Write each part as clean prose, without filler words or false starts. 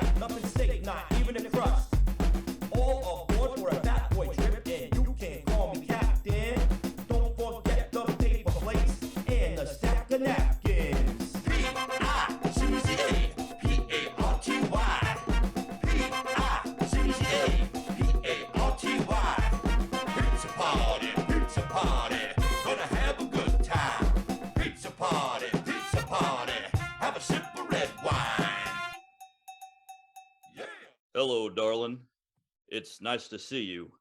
left, nothing safe, not even a crust. All aboard for a fat boy trip, and you can call me captain. Don't forget the paper plates and the stack of napkins. P-I-C-C-A, P-A-R-T-Y. P-I-C-C-A, P-A-R-T-Y. Pizza party, pizza party. Gonna have a good time. Pizza party, pizza party. Have a sip of red wine. Yeah. Hello, darling. It's nice to see you.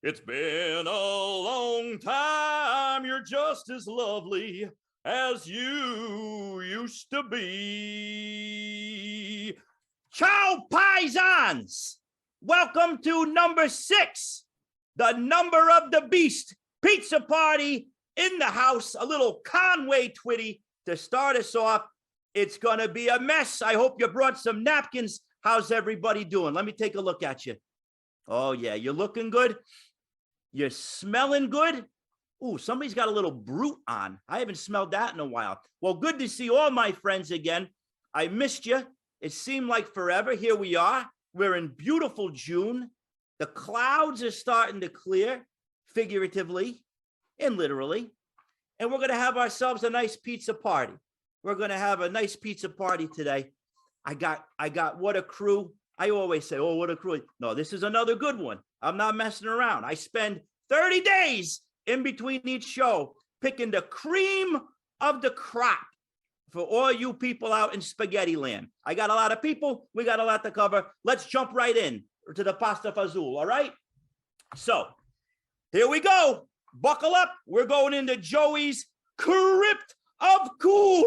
It's been a long time. You're just as lovely as you used to be. Ciao, paisans! Welcome to number 6, the number of the beast. Pizza party in the house. A little Conway Twitty to start us off. It's going to be a mess. I hope you brought some napkins. How's everybody doing? Let me take a look at you. Oh, yeah, you're looking good. You're smelling good. Ooh, somebody's got a little Brute on. I haven't smelled that in a while. Well, good to see all my friends again. I missed you. It seemed like forever. Here we are. We're in beautiful June. The clouds are starting to clear, figuratively and literally. And we're going to have ourselves a nice pizza party. We're going to have a nice pizza party today. I got what a crew. I always say, oh, what a crew. No, this is another good one. I'm not messing around. I spend 30 days in between each show picking the cream of the crop for all you people out in spaghetti land. I got a lot of people. We got a lot to cover. Let's jump right in to the pasta fazool, all right? So here we go. Buckle up. We're going into Joey's Crypt of Cool.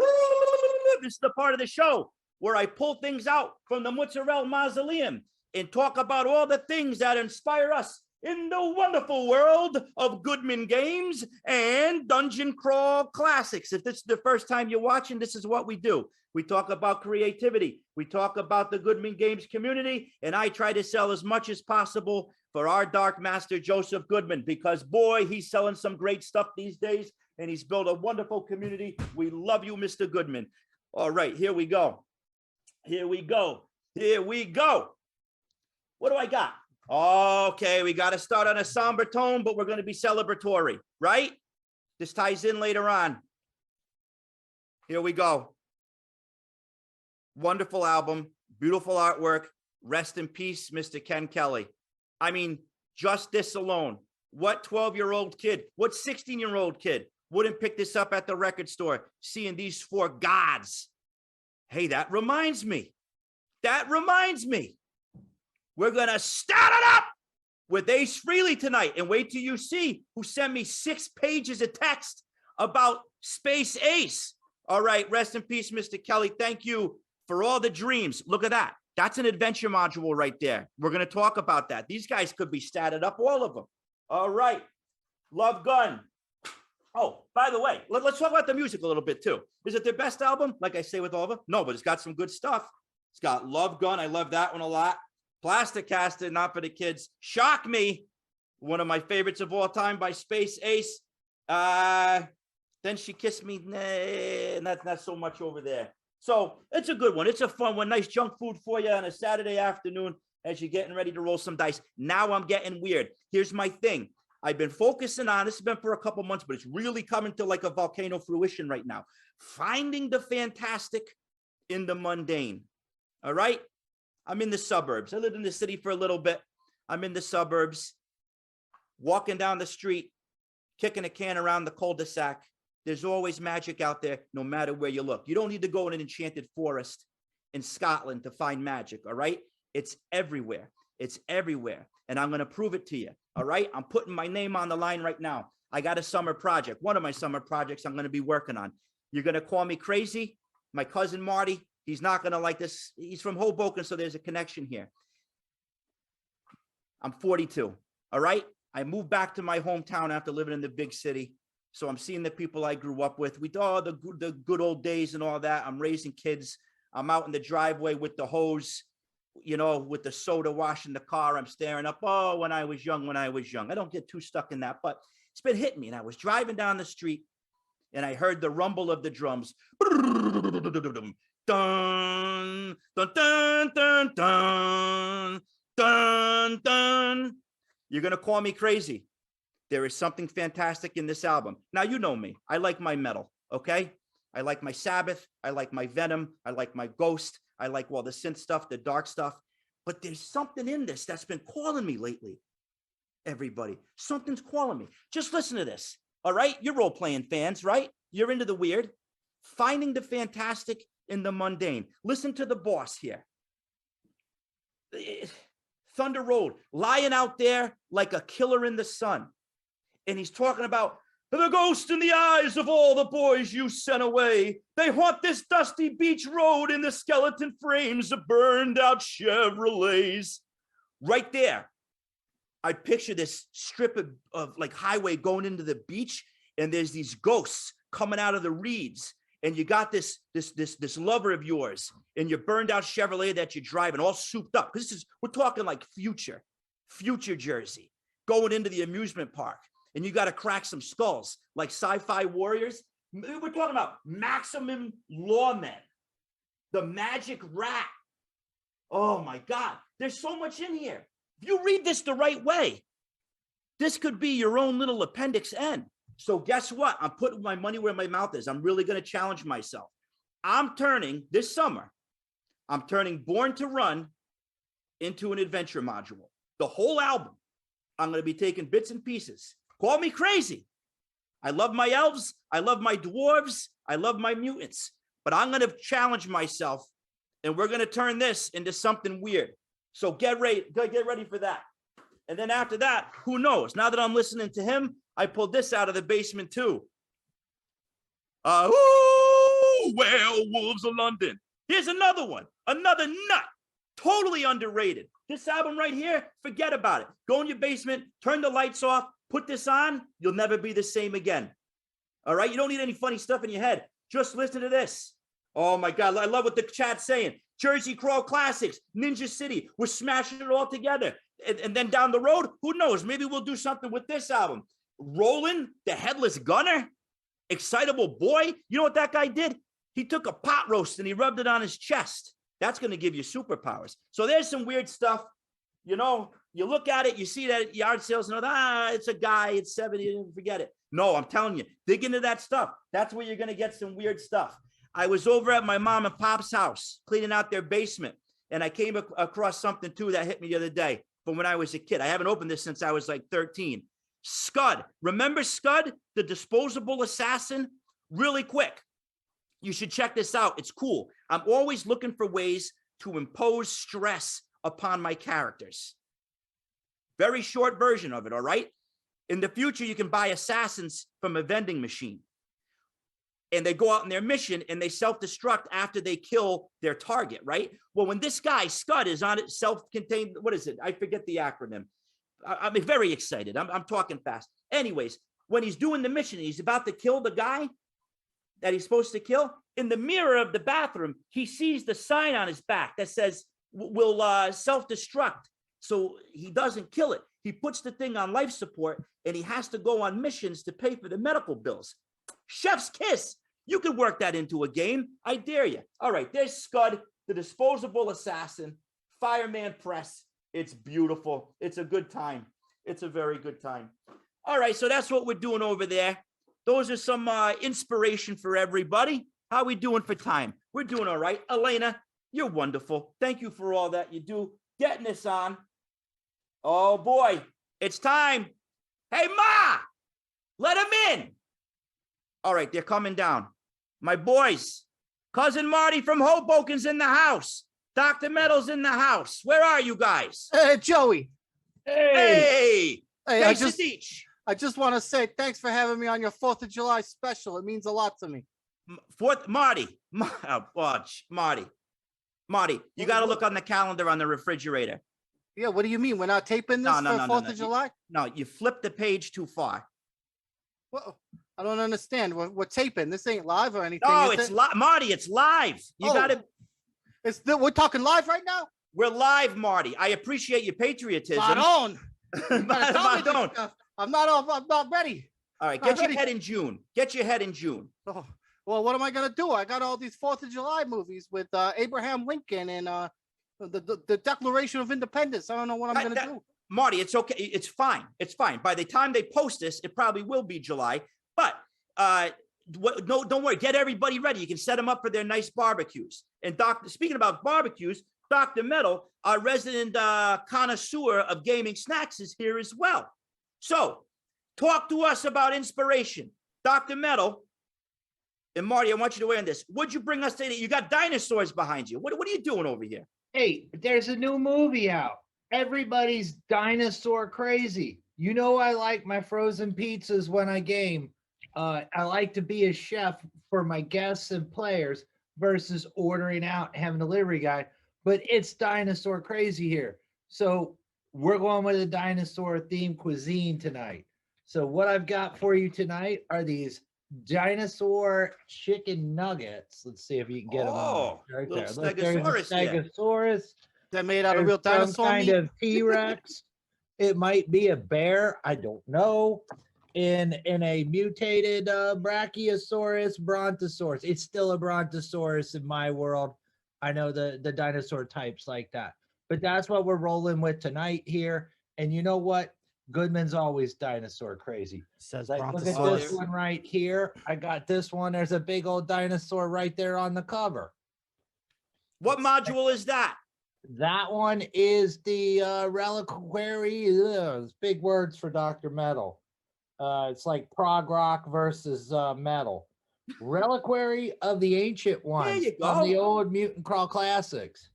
This is the part of the show where I pull things out from the Mozzarella Mausoleum and talk about all the things that inspire us in the wonderful world of Goodman games and dungeon crawl classics. If this is the first time you're watching, this is what we do. We talk about creativity. We talk about the Goodman games community, and I try to sell as much as possible for our dark master, Joseph Goodman, because boy, he's selling some great stuff these days, and he's built a wonderful community. We love you, Mr. Goodman. All right, here we go. Here we go. Here we go. What do I got? Okay, we got to start on a somber tone, but we're going to be celebratory, right? This ties in later on. Here we go. Wonderful album, beautiful artwork. Rest in peace, Mr. Ken Kelly. I mean, just this alone. What 12-year-old kid, what 16-year-old kid wouldn't pick this up at the record store, seeing these 4 gods? Hey, that reminds me. That reminds me. We're going to start it up with Ace Frehley tonight. And wait till you see who sent me 6 pages of text about Space Ace. All right, rest in peace, Mr. Kelly. Thank you for all the dreams. Look at that. That's an adventure module right there. We're going to talk about that. These guys could be statted up, all of them. All right. Love Gun. Oh, by the way, let's talk about the music a little bit too. Is it their best album? Like I say with all of them? No, but it's got some good stuff. It's got Love Gun. I love that one a lot. Plastic Caster, Not for the Kids. Shock Me, one of my favorites of all time by Space Ace. Then She Kissed Me. Nah, that's not so much over there. So it's a good one. It's a fun one. Nice junk food for you on a Saturday afternoon as you're getting ready to roll some dice. Now I'm getting weird. Here's my thing. I've been focusing on, this has been for a couple months, but it's really coming to like a volcano fruition right now. Finding the fantastic in the mundane. All right? I'm in the suburbs. I lived in the city for a little bit. I'm in the suburbs, walking down the street, kicking a can around the cul-de-sac. There's always magic out there, no matter where you look. You don't need to go in an enchanted forest in Scotland to find magic, all right? It's everywhere. It's everywhere. And I'm going to prove it to you, all right? I'm putting my name on the line right now. I got a summer project, one of my summer projects I'm going to be working on. You're going to call me crazy. My cousin Marty, he's not going to like this. He's from Hoboken, so there's a connection here. I'm 42, all right? I moved back to my hometown after living in the big city. So I'm seeing the people I grew up with. We do all the good old days and all that. I'm raising kids. I'm out in the driveway with the hose, you know, with the soda washing the car. I'm staring up. Oh, when I was young, when I was young. I don't get too stuck in that, but it's been hitting me. And I was driving down the street and I heard the rumble of the drums. Dun, dun, dun, dun, dun, dun, dun. You're going to call me crazy. There is something fantastic in this album. Now, you know me. I like my metal, okay? I like my Sabbath. I like my Venom. I like my Ghost. I like all the synth stuff, the dark stuff. But there's something in this that's been calling me lately. Everybody, something's calling me. Just listen to this, all right? You're role-playing fans, right? You're into the weird. Finding the fantastic in the mundane. Listen to the boss here. Thunder Road, lying out there like a killer in the sun. And he's talking about the ghost in the eyes of all the boys you sent away. They haunt this dusty beach road in the skeleton frames of burned out Chevrolets. Right there, I picture this strip of like highway going into the beach, and there's these ghosts coming out of the reeds. And you got this lover of yours in your burned out Chevrolet that you're driving, all souped up. Because we're talking like future Jersey, going into the amusement park. And you got to crack some skulls like sci-fi warriors. We're talking about maximum lawmen, the magic rat. Oh my God, there's so much in here. If you read this the right way, this could be your own little Appendix N. So guess what? I'm putting my money where my mouth is. I'm really going to challenge myself. This summer, I'm turning Born to Run into an adventure module. The whole album, I'm going to be taking bits and pieces. Call me crazy. I love my elves. I love my dwarves. I love my mutants. But I'm going to challenge myself, and we're going to turn this into something weird. So get ready for that. And then after that, who knows? Now that I'm listening to him, I pulled this out of the basement too. Werewolves of London. Here's another one, another nut, totally underrated. This album right here, forget about it. Go in your basement, turn the lights off, put this on, you'll never be the same again. All right, you don't need any funny stuff in your head. Just listen to this. Oh my God, I love what the chat's saying. Jersey Crawl Classics, Ninja City, we're smashing it all together. And then down the road, who knows? Maybe we'll do something with this album. Roland, the Headless Gunner, Excitable Boy. You know what that guy did? He took a pot roast and he rubbed it on his chest. That's going to give you superpowers. So there's some weird stuff. You know, you look at it, you see that yard sales, and it's a guy, it's 70, forget it. No, I'm telling you, dig into that stuff. That's where you're going to get some weird stuff. I was over at my mom and pop's house, cleaning out their basement, and I came across something too that hit me the other day from when I was a kid. I haven't opened this since I was like 13. Scud. Remember Scud, the disposable assassin? Really quick. You should check this out. It's cool. I'm always looking for ways to impose stress upon my characters. Very short version of it, all right? In the future, you can buy assassins from a vending machine. And they go out on their mission and they self-destruct after they kill their target, right? Well, when this guy, Scud, is on it, self-contained, what is it? I forget the acronym. I'm very excited. I'm talking fast. Anyways, when he's doing the mission, he's about to kill the guy that he's supposed to kill. In the mirror of the bathroom, he sees the sign on his back that says, will self-destruct. So he doesn't kill it. He puts the thing on life support and he has to go on missions to pay for the medical bills. Chef's kiss. You can work that into a game. I dare you. All right, there's Scud, the disposable assassin, Fireman Press. It's beautiful. It's a good time. It's a very good time. All right, so that's what we're doing over there. Those are some inspiration for everybody. How are we doing for time? We're doing all right. Elena, you're wonderful. Thank you for all that you do. Getting this on. Oh, boy. It's time. Hey, Ma, let them in. All right, they're coming down. My boys, Cousin Marty from Hoboken's in the house. Dr. Metal's in the house. Where are you guys? Joey. Hey. I just want to say thanks for having me on your 4th of July special. It means a lot to me. Marty, you got to look on the calendar on the refrigerator. Yeah, what do you mean? We're not taping this for 4th of July? No, you flipped the page too far. Well, I don't understand. We're taping. This ain't live or anything. No, it's live. Marty, it's live. You got to. We're talking live right now? We're live, Marty. I appreciate your patriotism. Not on. Not I'm not ready. All right, get your head in June. Get your head in June. Oh, Well, what am I gonna do? I got all these 4th of July movies with Abraham Lincoln and the Declaration of Independence. I don't know what I'm gonna do. Marty, it's okay. It's fine. It's fine. By the time they post this, it probably will be July. But no, don't worry. Get everybody ready. You can set them up for their nice barbecues. And speaking about barbecues, Dr. Metal, our resident connoisseur of gaming snacks, is here as well. So talk to us about inspiration. Dr. Metal and Marty, I want you to weigh on this. What'd you bring us today? You got dinosaurs behind you. What are you doing over here? Hey, there's a new movie out. Everybody's dinosaur crazy. You know I like my frozen pizzas when I game. I like to be a chef for my guests and players versus ordering out and having a delivery guy. But it's dinosaur crazy here. So we're going with a dinosaur themed cuisine tonight. So what I've got for you tonight are these dinosaur chicken nuggets. Let's see if you can get them on right there. Look, there's a Stegosaurus. They're made out of real dinosaur kind meat. of T-Rex. It might be a bear. I don't know. In a mutated Brachiosaurus, Brontosaurus. It's still a Brontosaurus in my world. I know the dinosaur types like that. But that's what we're rolling with tonight here. And you know what? Goodman's always dinosaur crazy. Says Like, look at this one right here. I got this one. There's a big old dinosaur right there on the cover. What module is that? That one is the reliquary. It's big words for Dr. Metal. It's like prog rock versus metal. Reliquary of the Ancient Ones from the old Mutant Crawl Classics.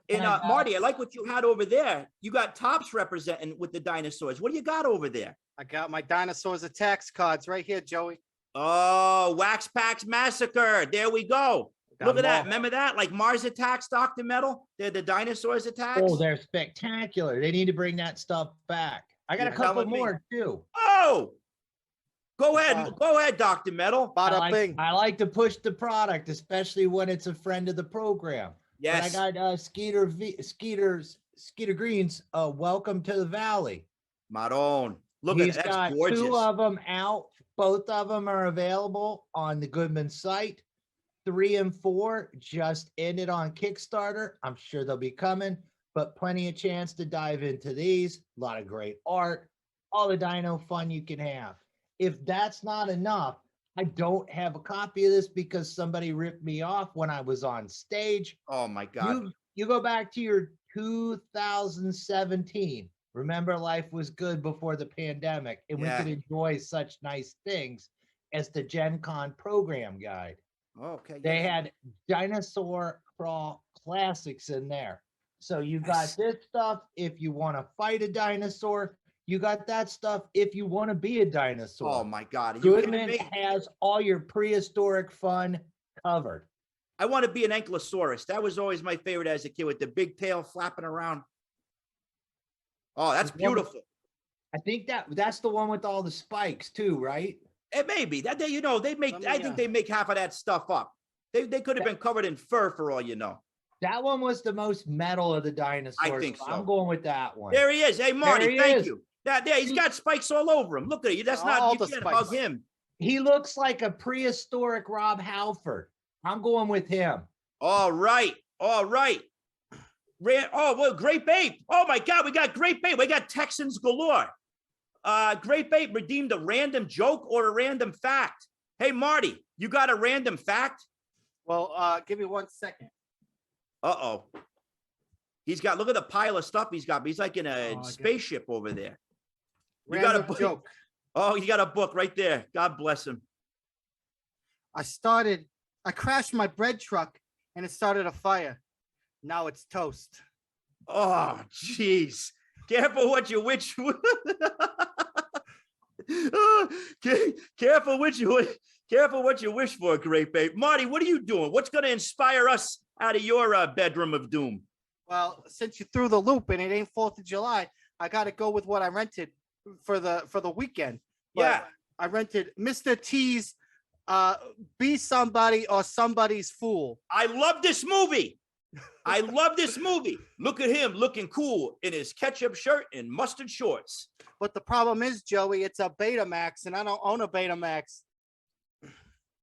Marty, I like what you had over there. You got Tops representing with the dinosaurs. What do you got over there? I got my Dinosaurs attacks cards right here, Joey. Oh, Wax Packs Massacre. There we go. Look at that. Remember that? Like Mars Attacks, Dr. Metal? They're the dinosaurs attacks. Oh, they're spectacular. They need to bring that stuff back. I got a couple more too. Oh, go ahead. Go ahead, Dr. Metal. I like to push the product, especially when it's a friend of the program. Yes. But I got Skeeter Green's Welcome to the Valley. Maron. Look at that. That's gorgeous. 2 of them out. Both of them are available on the Goodman site. 3 and 4 just ended on Kickstarter. I'm sure they'll be coming, but plenty of chance to dive into these. A lot of great art, all the dino fun you can have. If that's not enough, I don't have a copy of this because somebody ripped me off when I was on stage. Oh my God. You go back to your 2017. Remember, life was good before the pandemic, and we could enjoy such nice things as the Gen Con program guide. Okay. They had Dinosaur Crawl Classics in there. So you got this stuff if you want to fight a dinosaur. You got that stuff if you want to be a dinosaur. Oh my God. Goodman has all your prehistoric fun covered. I want to be an Ankylosaurus. That was always my favorite as a kid with the big tail flapping around. Oh, that's beautiful. I think that's the one with all the spikes too, right? It may be that they make. I think they make half of that stuff up. They could have been covered in fur for all you know. That one was the most metal of the dinosaurs. I think so. I'm going with that one. There he is. Hey, Marty, thank you. There, he's got spikes all over him. Look at you. That's not, you can't hug him. He looks like a prehistoric Rob Halford. I'm going with him. All right. Well, Grape Ape. Oh my God, we got Grape Ape. We got Texans galore. Grape Ape redeemed a random joke or a random fact. Hey, Marty, you got a random fact? Well, give me 1 second. Uh-oh. Look at the pile of stuff he's got. He's like in a spaceship over there. You got a book. Joke. Oh, you got a book right there. God bless him. I crashed my bread truck and it started a fire. Now it's toast. Oh, jeez. Careful what you wish. Careful what you wish for, Grape Ape. Marty, what are you doing? What's going to inspire us out of your bedroom of doom? Well, since you threw the loop and it ain't 4th of July, I got to go with what I rented for the weekend. But I rented Mr. T's Be Somebody or Somebody's Fool. I love this movie. Look at him looking cool in his ketchup shirt and mustard shorts. But the problem is, Joey, it's a Betamax, and I don't own a Betamax.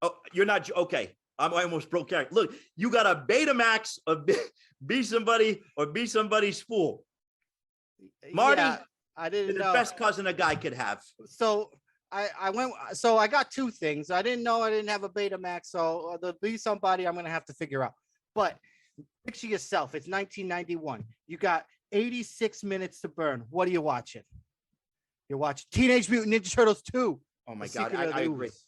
Oh, you're not okay. I almost broke character. Look, you got a Betamax of Be Somebody or Be Somebody's Fool. Marty, Yeah, I didn't the know. best cousin a guy could have. So I went. So I got two things. I didn't know I didn't have a Betamax. So the Be Somebody I'm gonna have to figure out. But picture yourself. It's 1991. You got 86 minutes to burn. What are you watching? You're watching Teenage Mutant Ninja Turtles 2. Oh my The God, Secret of the I agree. Ooze.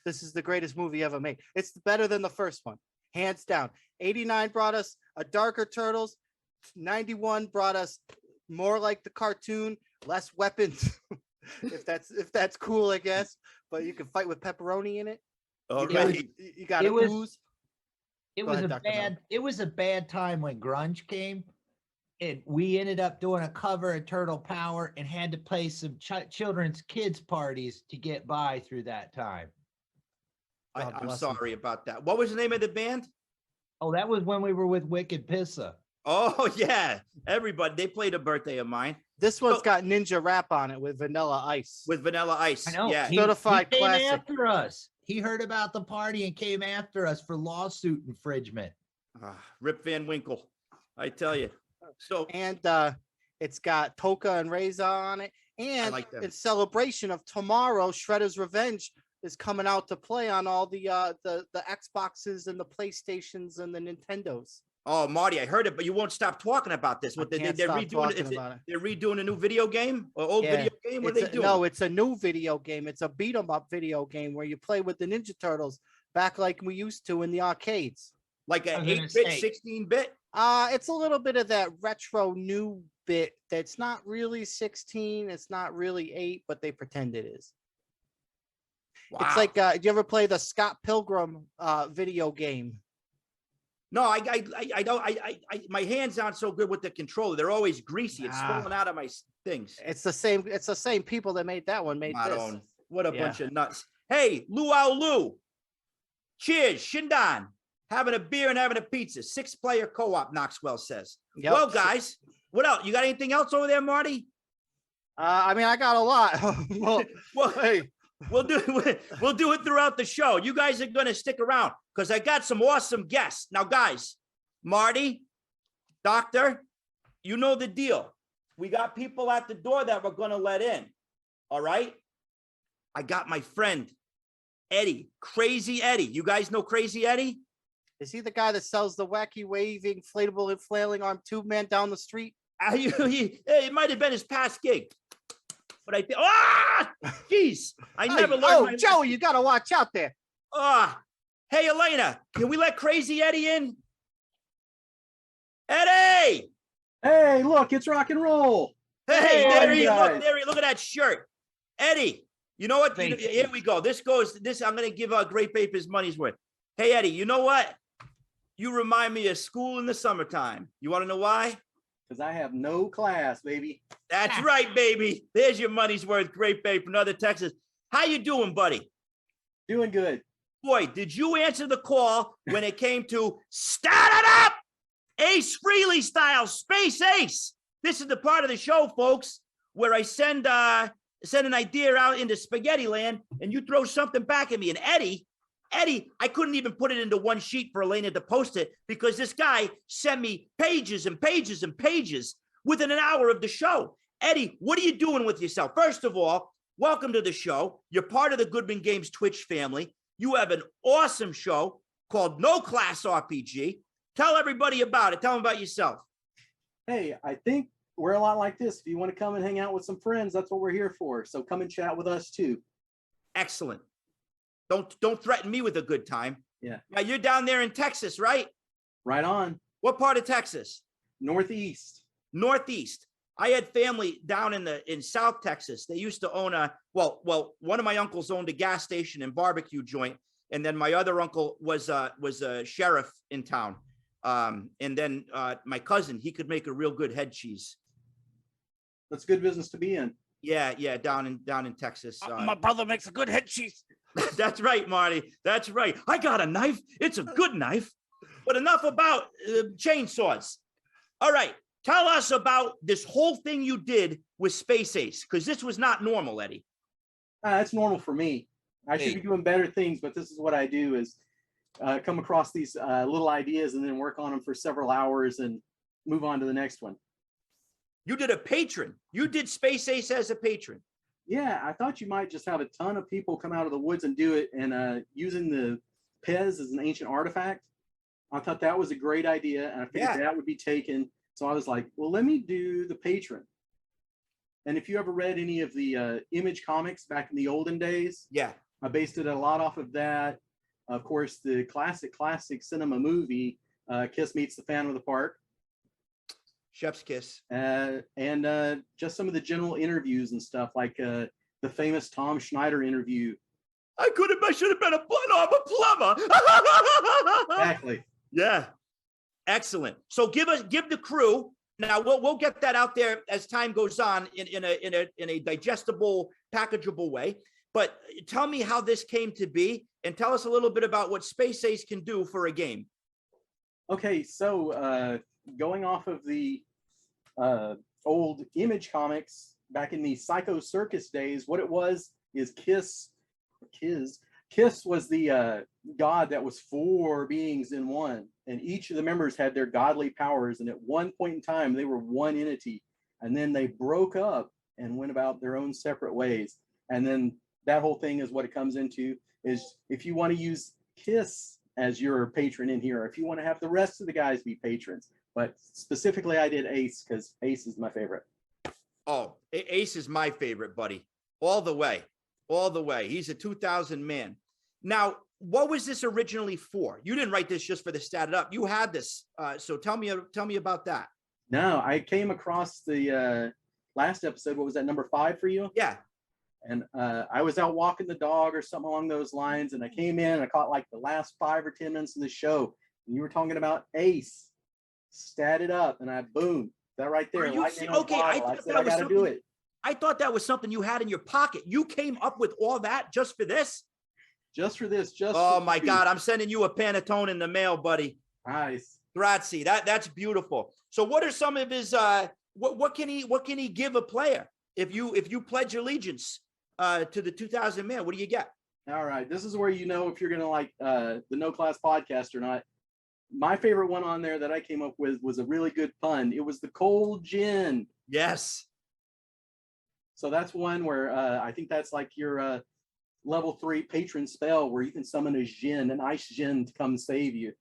This is the greatest movie ever made. It's better than the first one, hands down. 89 brought us a darker Turtles. 91 brought us more like the cartoon, less weapons. if that's cool, I guess. But you can fight with pepperoni in it. All You right. got It an was- ooze. It Go was ahead, a Dr. Mel. bad time when grunge came, and we ended up doing a cover of Turtle Power and had to play some children's kids parties to get by through that time. God I'm bless him. sorry about that. What was the name of the band? Oh, that was when we were with Wicked Pissa. Oh yeah, everybody. They played a birthday of mine This one's So- got Ninja Rap on it with Vanilla Ice. with Vanilla Ice. I know. Yeah. Certified he came classic. after us. He heard about the party and came after us for lawsuit infringement. Rip Van Winkle. I tell you. So And it's got Toka and Reza on it. And like them. in celebration of tomorrow, Shredder's Revenge is coming out to play on all the Xboxes and the PlayStations and the Nintendos. oh Marty, I heard it, but you won't stop talking about this. What I can't they're stop redoing talking it. about it. They're redoing a new video game or old Yeah. video game. What are It's they doing? no, it's a new video game. It's a beat 'em up video game where you play with the Ninja Turtles back like we used to in the arcades. Like I an was gonna 8-bit, say- 16-bit. It's a little bit of that retro new bit that's not really 16, it's not really 8, but they pretend it is. Wow. It's like do you ever play the Scott Pilgrim video game? No, I don't. My hands aren't so good with the controller. They're always greasy. It's Nah. falling out of my things. It's the same people that made that one made Not this. on. What a Yeah. bunch of nuts. Hey, Luau Lu. Cheers, Shindan. Having a beer and having a pizza. 6-player co-op, Knoxwell says. Yep. Well, guys, what else? You got anything else over there, Marty? I mean, I got a lot. Well, Well, hey, we'll do it throughout the show. You guys are going to stick around because I got some awesome guests. Now, guys, Marty, Doctor, you know the deal. We got people at the door that we're going to let in. All right. I got my friend, Eddie, Crazy Eddie. You guys know Crazy Eddie? is he the guy that sells the wacky waving inflatable and flailing arm tube man down the street? It might have been his past gig. But I think, jeez, I Hey, never learned. oh, my Joey, you gotta watch out there. Hey, Elena, can we let Crazy Eddie in? Eddie! Hey, look, it's rock and roll. Hey, Hey, there he guys. look, there he look at that shirt. Eddie, you know what? Thank you. Here we go. This I'm gonna give Great Bape his money's worth. Hey, Eddie, you know what? You remind me of school in the summertime. You want to know why? Because I have no class, baby. That's right, baby. There's your money's worth, Great Bape, another Texas. How you doing, buddy? Doing good. Boy, did you answer the call when it came to start it up? Ace Frehley style, Space Ace. This is the part of the show, folks, where I send an idea out into spaghetti land and you throw something back at me. And Eddie, I couldn't even put it into one sheet for Elena to post it because this guy sent me pages and pages and pages within an hour of the show. Eddie, what are you doing with yourself? First of all, welcome to the show. You're part of the Goodman Games Twitch family. You have an awesome show called No Class RPG. Tell everybody about it. Tell them about yourself. Hey, I think we're a lot like this. If you want to come and hang out with some friends, that's what we're here for. So come and chat with us too. Excellent. Don't threaten me with a good time. Yeah. Now you're down there in Texas, right? Right on. What part of Texas? Northeast. Northeast. I had family down in South Texas. They used to own one of my uncles owned a gas station and barbecue joint, and then my other uncle was a sheriff in town. And then my cousin, he could make a real good head cheese. That's good business to be in. Yeah, down in Texas. My brother makes a good head cheese. That's right, Marty. That's right. I got a knife. It's a good knife. But enough about chainsaws. All right. Tell us about this whole thing you did with Space Ace, because this was not normal, Eddie. That's normal for me. I should be doing better things, but this is what I do: is come across these little ideas and then work on them for several hours and move on to the next one. You did a patron. You did Space Ace as a patron. Yeah, I thought you might just have a ton of people come out of the woods and do it, and using the Pez as an ancient artifact. I thought that was a great idea, and I figured that would be taken. So I was like, well, let me do the patron. And if you ever read any of the Image comics back in the olden days, I based it a lot off of that. Of course, the classic cinema movie, Kiss Meets the Phantom of the Park. Chef's kiss. And just some of the general interviews and stuff, like the famous Tom Schneider interview. I should have been a plumber. Exactly. Yeah. Excellent. So give the crew. Now we'll get that out there as time goes on in a digestible, packageable way. But tell me how this came to be, and tell us a little bit about what Space Ace can do for a game. Okay, so going off of the old Image comics back in the Psycho Circus days, what it was is Kiss was the god that was 4 beings in one, and each of the members had their godly powers, and at one point in time they were one entity, and then they broke up and went about their own separate ways. And then that whole thing is what it comes into, is if you want to use Kiss as your patron in here, or if you want to have the rest of the guys be patrons. But specifically I did Ace because Ace is my favorite. Oh, Ace is my favorite, buddy. All the way. He's a 2000 man. Now, what was this originally for? You didn't write this just for the Stat It Up. You had this. So tell me about that. No, I came across the last episode. What was that, number 5 for you? Yeah. And I was out walking the dog or something along those lines, and I came in and I caught like the last 5 or 10 minutes of the show, and you were talking about Ace. Stat It Up, and I boom, that right there. Okay, I gotta do it. I thought that was something you had in your pocket. You came up with all that just for this? Just for this. Oh my God, I'm sending you a Panettone in the mail, buddy. Nice. Grazie. That's beautiful. So what are some of his what can he give a player if you pledge allegiance to the 2000 man? What do you get? All right. This is where you know if you're gonna like the No Class podcast or not. My favorite one on there that I came up with was a really good pun. It was the cold gin. Yes. So that's one where I think that's like your level 3 patron spell, where you can summon a djinn, an ice djinn, to come save you.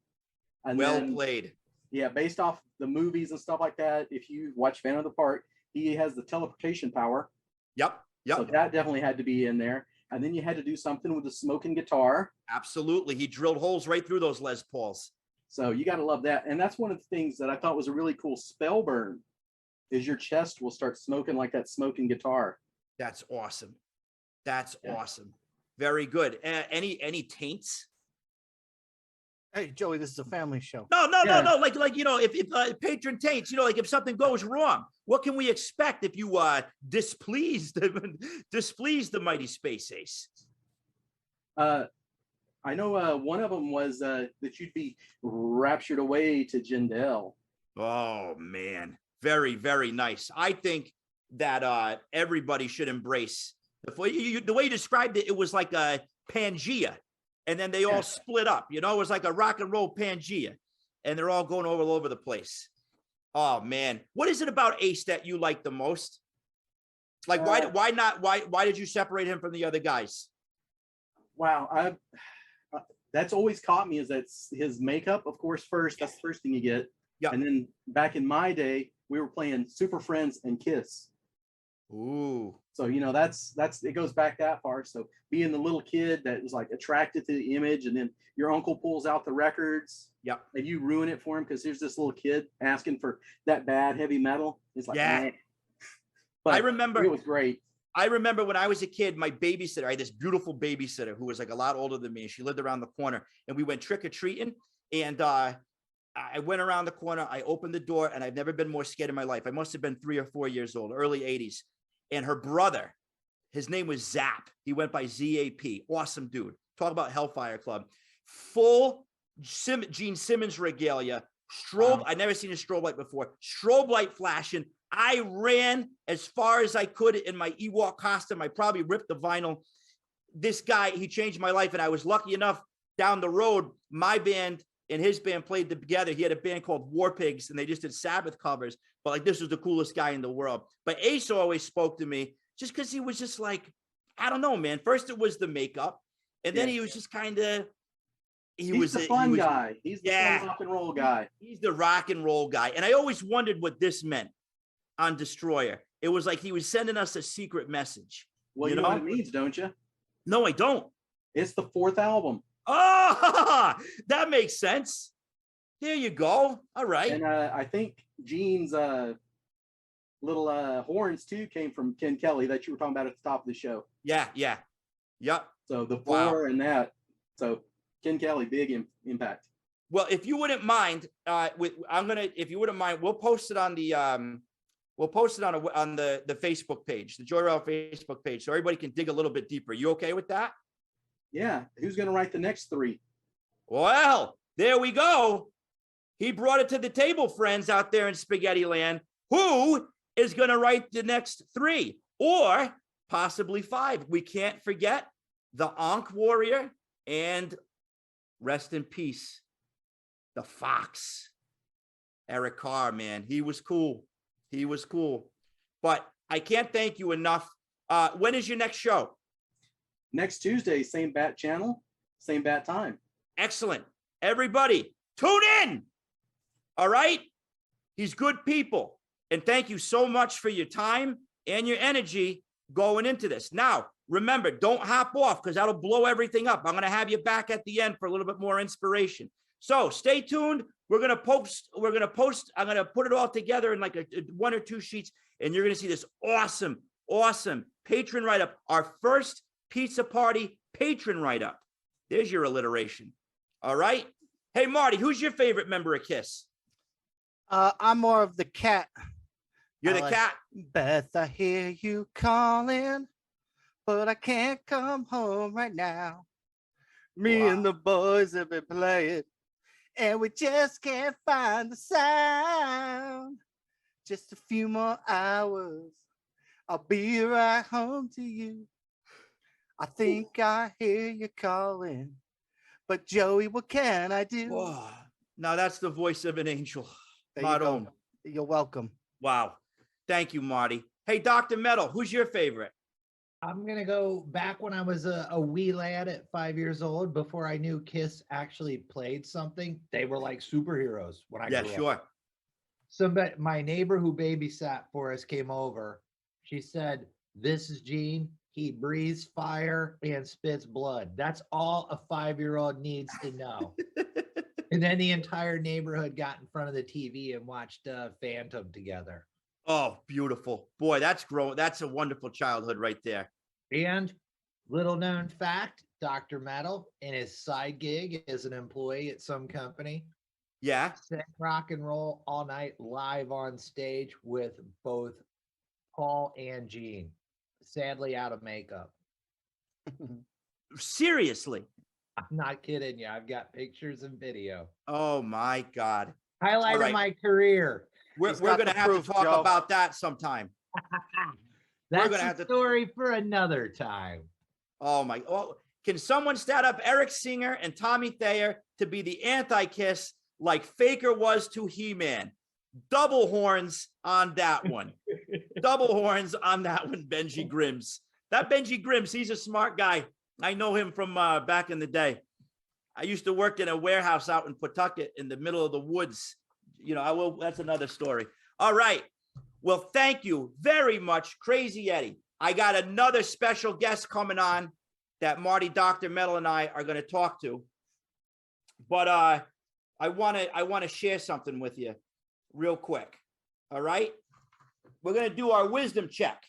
And well played. Yeah, based off the movies and stuff like that. If you watch Phantom of the Park, he has the teleportation power. Yep. So that definitely had to be in there. And then you had to do something with the smoking guitar. Absolutely. He drilled holes right through those Les Pauls. So you got to love that. And that's one of the things that I thought was a really cool spell burn, is your chest will start smoking like that smoking guitar. That's awesome. Awesome. Very good. Any taints? Hey, Joey, this is a family show. No. Like you know, if patron taints, you know, like if something goes wrong, what can we expect if you displease the mighty Space Ace? I know one of them was that you'd be raptured away to Jindal. Oh man, very, very nice. I think that everybody should embrace the way you described it. It was like a Pangea, and then they all split up. You know, it was like a rock and roll Pangea, and they're all going all over the place. Oh man, what is it about Ace that you like the most? Like, why did you separate him from the other guys? Wow, that's always caught me, is that's his makeup, of course, first. That's the first thing you get. Yeah. And then back in my day, we were playing Super Friends and Kiss. Ooh. So, you know, that's it goes back that far. So being the little kid that was like attracted to the image, and then your uncle pulls out the records. Yep. And you ruin it for him because here's this little kid asking for that bad heavy metal. It's like, yeah. Nah. But I remember it was great. I remember when I was a kid, my babysitter, I had this beautiful babysitter who was like a lot older than me. She lived around the corner, and we went trick-or-treating. And I went around the corner, I opened the door, and I've never been more scared in my life. I must have been 3 or 4 years old, early 80s. And her brother, his name was Zap. He went by ZAP. Awesome dude. Talk about Hellfire Club. Full Gene Simmons regalia. Strobe. Wow. I'd never seen a strobe light before. Strobe light flashing. I ran as far as I could in my Ewok costume. I probably ripped the vinyl. this guy, he changed my life. And I was lucky enough down the road, my band and his band played together. He had a band called War Pigs, and they just did Sabbath covers. But like, this was the coolest guy in the world. But Ace always spoke to me just because he was just like, I don't know, man. First it was the makeup, and then he was just kind of, He's the fun guy. He's the fun rock and roll guy. He's the rock and roll guy. And I always wondered what this meant on Destroyer. It was like he was sending us a secret message. Well, you know what it means, don't you? No, I don't. It's the 4th album. Oh, that makes sense. There you go. All right. And I think Gene's little horns too came from Ken Kelly that you were talking about at the top of the show. Yeah. Yep. So the 4 and that. So Ken Kelly, big impact. Well, if you wouldn't mind, if you wouldn't mind, we'll post it on the on the Facebook page, the Royale Facebook page, so everybody can dig a little bit deeper. You okay with that? Yeah. Who's going to write the next 3? Well, there we go. He brought it to the table, friends out there in Spaghetti Land. Who is going to write the next 3 or possibly 5? We can't forget the Ankh Warrior and rest in peace, the Fox. Eric Carr, man. He was cool. But I can't thank you enough. When is your next show? Next Tuesday, same bat channel, same bat time. Excellent. Everybody, tune in. All right? He's good people. And thank you so much for your time and your energy going into this. Now, remember, don't hop off because that'll blow everything up. I'm going to have you back at the end for a little bit more inspiration. So stay tuned. I'm going to put it all together in like a 1 or 2 sheets, and you're going to see this awesome patron write-up. Our first pizza party patron write-up. There's your alliteration. All right. Hey, Marty, who's your favorite member of KISS? I'm more of the cat. You're the cat. Beth, I hear you calling, but I can't come home right now. Me and the boys have been playing, and we just can't find the sound. Just a few more hours, I'll be right home to you. I think I hear you calling, but Joey, what can I do? Whoa. Now that's the voice of an angel. You're welcome. Wow. Thank you, Marty. Hey, Dr. Metal, who's your favorite? I'm going to go back when I was a wee lad at 5 years old, before I knew KISS actually played something. They were like superheroes when I grew up. Yeah, sure. Somebody, my neighbor who babysat for us came over. She said, "This is Gene. He breathes fire and spits blood." That's all a 5-year-old needs to know. And then the entire neighborhood got in front of the TV and watched Phantom together. Oh, beautiful. Boy, that's a wonderful childhood right there. And little known fact, Dr. Metal, in his side gig as an employee at some company, sang rock and roll all night live on stage with both Paul and Gene. Sadly out of makeup. Seriously? I'm not kidding you. I've got pictures and video. Oh my God. Highlight of my career. We're going to have to talk about that sometime. That's a story for another time. Oh my. Oh, can someone stat up Eric Singer and Tommy Thayer to be the anti-KISS like Faker was to He-Man? Double horns on that one. Double horns on that one, Benji Grims. That Benji Grims, he's a smart guy. I know him from back in the day. I used to work in a warehouse out in Pawtucket in the middle of the woods. You know, that's another story. All right. Well, thank you very much, Crazy Eddie. I got another special guest coming on that Marty, Dr. Metal, and I are going to talk to. But I want to share something with you real quick. All right. We're going to do our wisdom check.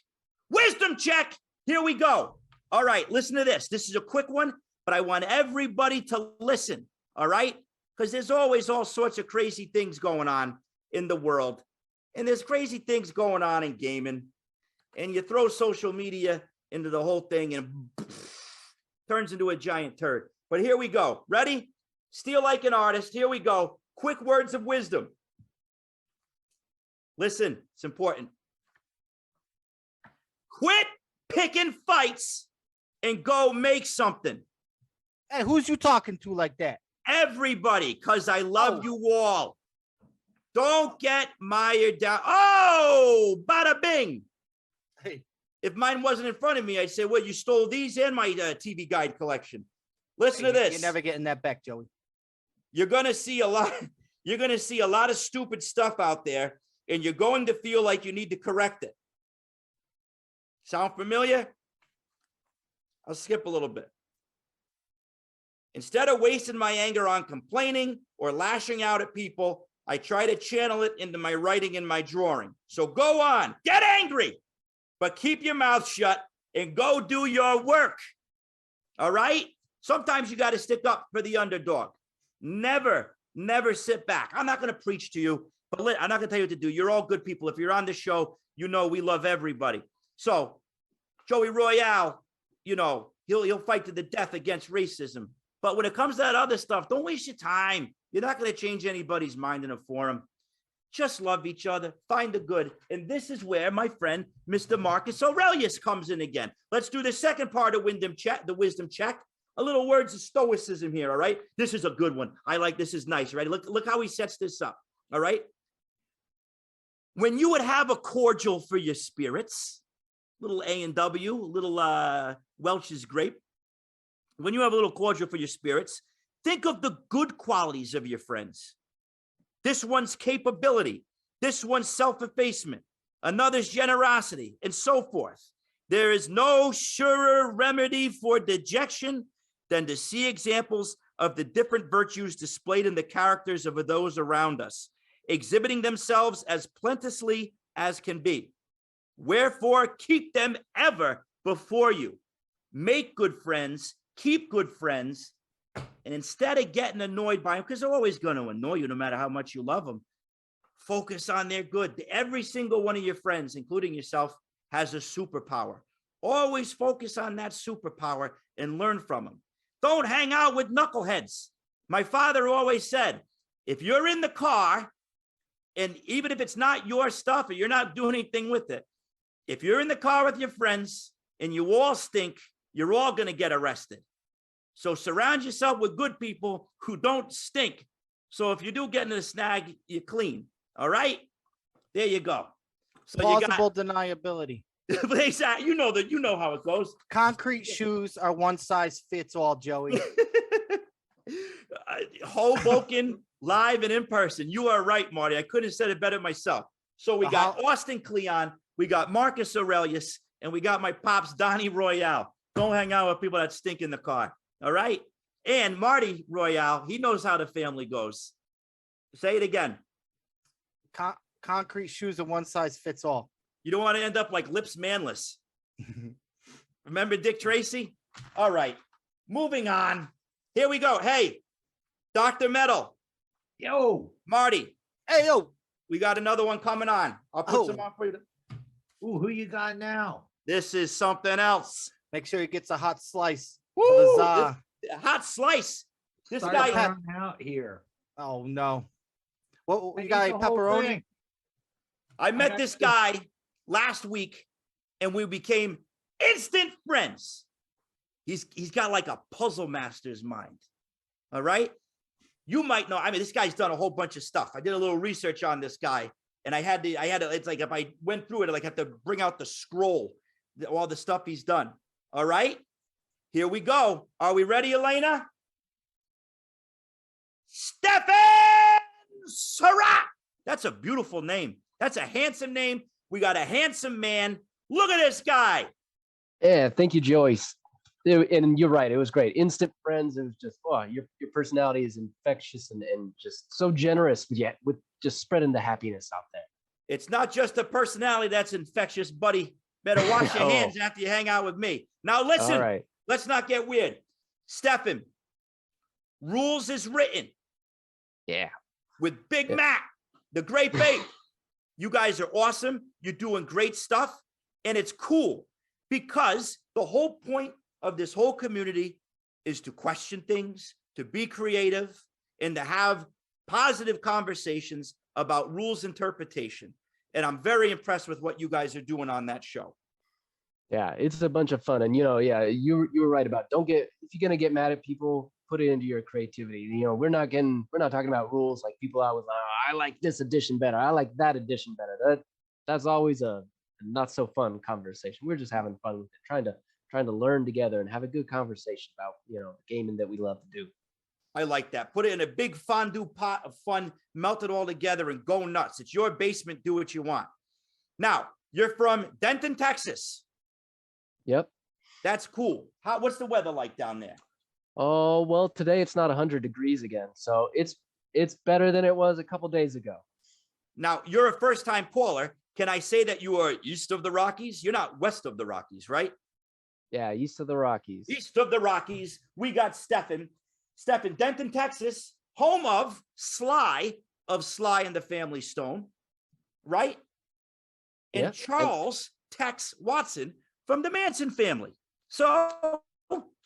Wisdom check. Here we go. All right. Listen to this. This is a quick one, but I want everybody to listen. All right. Because there's always all sorts of crazy things going on in the world. And there's crazy things going on in gaming. And you throw social media into the whole thing and turns into a giant turd. But here we go. Ready? Steal like an artist. Here we go. Quick words of wisdom. Listen, it's important. Quit picking fights and go make something. Hey, who's you talking to like that? Everybody, because I love you all. Don't get mired down. Oh, bada bing. Hey. If mine wasn't in front of me, I'd say, well, you stole these and my TV guide collection. Listen to this. You're never getting that back, Joey. You're going to see a lot. You're going to see a lot of stupid stuff out there, and you're going to feel like you need to correct it. Sound familiar? I'll skip a little bit. Instead of wasting my anger on complaining or lashing out at people, I try to channel it into my writing and my drawing. So go on, get angry, but keep your mouth shut and go do your work. All right? Sometimes you got to stick up for the underdog. Never sit back. I'm not going to preach to you, but I'm not going to tell you what to do. You're all good people. If you're on the show, you know we love everybody. So Joey Royale, you know, he'll fight to the death against racism. But when it comes to that other stuff, don't waste your time. You're not going to change anybody's mind in a forum. Just love each other. Find the good. And this is where my friend, Mr. Marcus Aurelius, comes in again. Let's do the second part of the wisdom check. A little words of stoicism here, all right? This is a good one. I like this is nice, right? Look how he sets this up, all right? When you would have a cordial for your spirits, little A&W, little Welch's grape, when you have a little cordial for your spirits, think of the good qualities of your friends. This one's capability, this one's self-effacement, another's generosity, and so forth. There is no surer remedy for dejection than to see examples of the different virtues displayed in the characters of those around us, exhibiting themselves as plenteously as can be. Wherefore, keep them ever before you. Make good friends, keep good friends, and instead of getting annoyed by them, because they're always going to annoy you no matter how much you love them, focus on their good. Every single one of your friends, including yourself, has a superpower. Always focus on that superpower and learn from them. Don't hang out with knuckleheads. My father always said, if you're in the car, and even if it's not your stuff or you're not doing anything with it, if you're in the car with your friends and you all stink, you're all going to get arrested. So surround yourself with good people who don't stink. So if you do get into a snag, you're clean. All right? There you go. So plausible deniability. Exactly. You know how it goes. Concrete shoes are one size fits all, Joey. Hoboken, live and in person. You are right, Marty. I couldn't have said it better myself. So we got Austin Kleon, we got Marcus Aurelius, and we got my pops, Donnie Royale. Don't hang out with people that stink in the car. All right? And Marty Royale, he knows how the family goes. Say it again. Concrete shoes are one size fits all. You don't want to end up like Lips Manless. Remember Dick Tracy? All right. Moving on. Here we go. Hey, Dr. Metal. Yo. Marty. Hey, yo. We got another one coming on. I'll put some on for you. Ooh, who you got now? This is something else. Make sure he gets a hot slice. Woo! A hot slice. This Start guy out here. Oh no. What you got? Pepperoni? I met this guy last week and we became instant friends. He's got like a puzzle master's mind. All right. You might know. I mean, this guy's done a whole bunch of stuff. I did a little research on this guy and I had to, it's like if I went through it, I like have to bring out the scroll, all the stuff he's done. All right. Here we go. Are we ready, Elena? Stefan Surratt. That's a beautiful name. That's a handsome name. We got a handsome man. Look at this guy. Yeah, thank you, Joyce. And you're right. It was great. Instant friends. It was just, your personality is infectious and just so generous, but yet with just spreading the happiness out there. It's not just a personality that's infectious, buddy. Better wash your hands after you hang out with me. Now, listen. All right. Let's not get weird. Stefan, rules is written. Yeah. With Big Mac, the Great Babe. You guys are awesome. You're doing great stuff. And it's cool because the whole point of this whole community is to question things, to be creative, and to have positive conversations about rules interpretation. And I'm very impressed with what you guys are doing on that show. Yeah, it's a bunch of fun. And yeah, you were right about if you're gonna get mad at people, put it into your creativity. We're not talking about rules like people always like, oh, I like this edition better, I like that edition better. That's always a not so fun conversation. We're just having fun with it, trying to learn together and have a good conversation about the gaming that we love to do. I like that. Put it in a big fondue pot of fun, melt it all together and go nuts. It's your basement, do what you want. Now, you're from Denton, Texas. Yep. That's cool. What's the weather like down there? Oh, well, today it's not 100 degrees again, so it's better than it was a couple days ago. Now, you're a first-time caller. Can I say that you are east of the Rockies? You're not west of the Rockies, right? Yeah, east of the Rockies. East of the Rockies. We got Stephen, Denton, Texas, home of Sly and the Family Stone, right? And Yep. Charles Tex Watson from the Manson family. So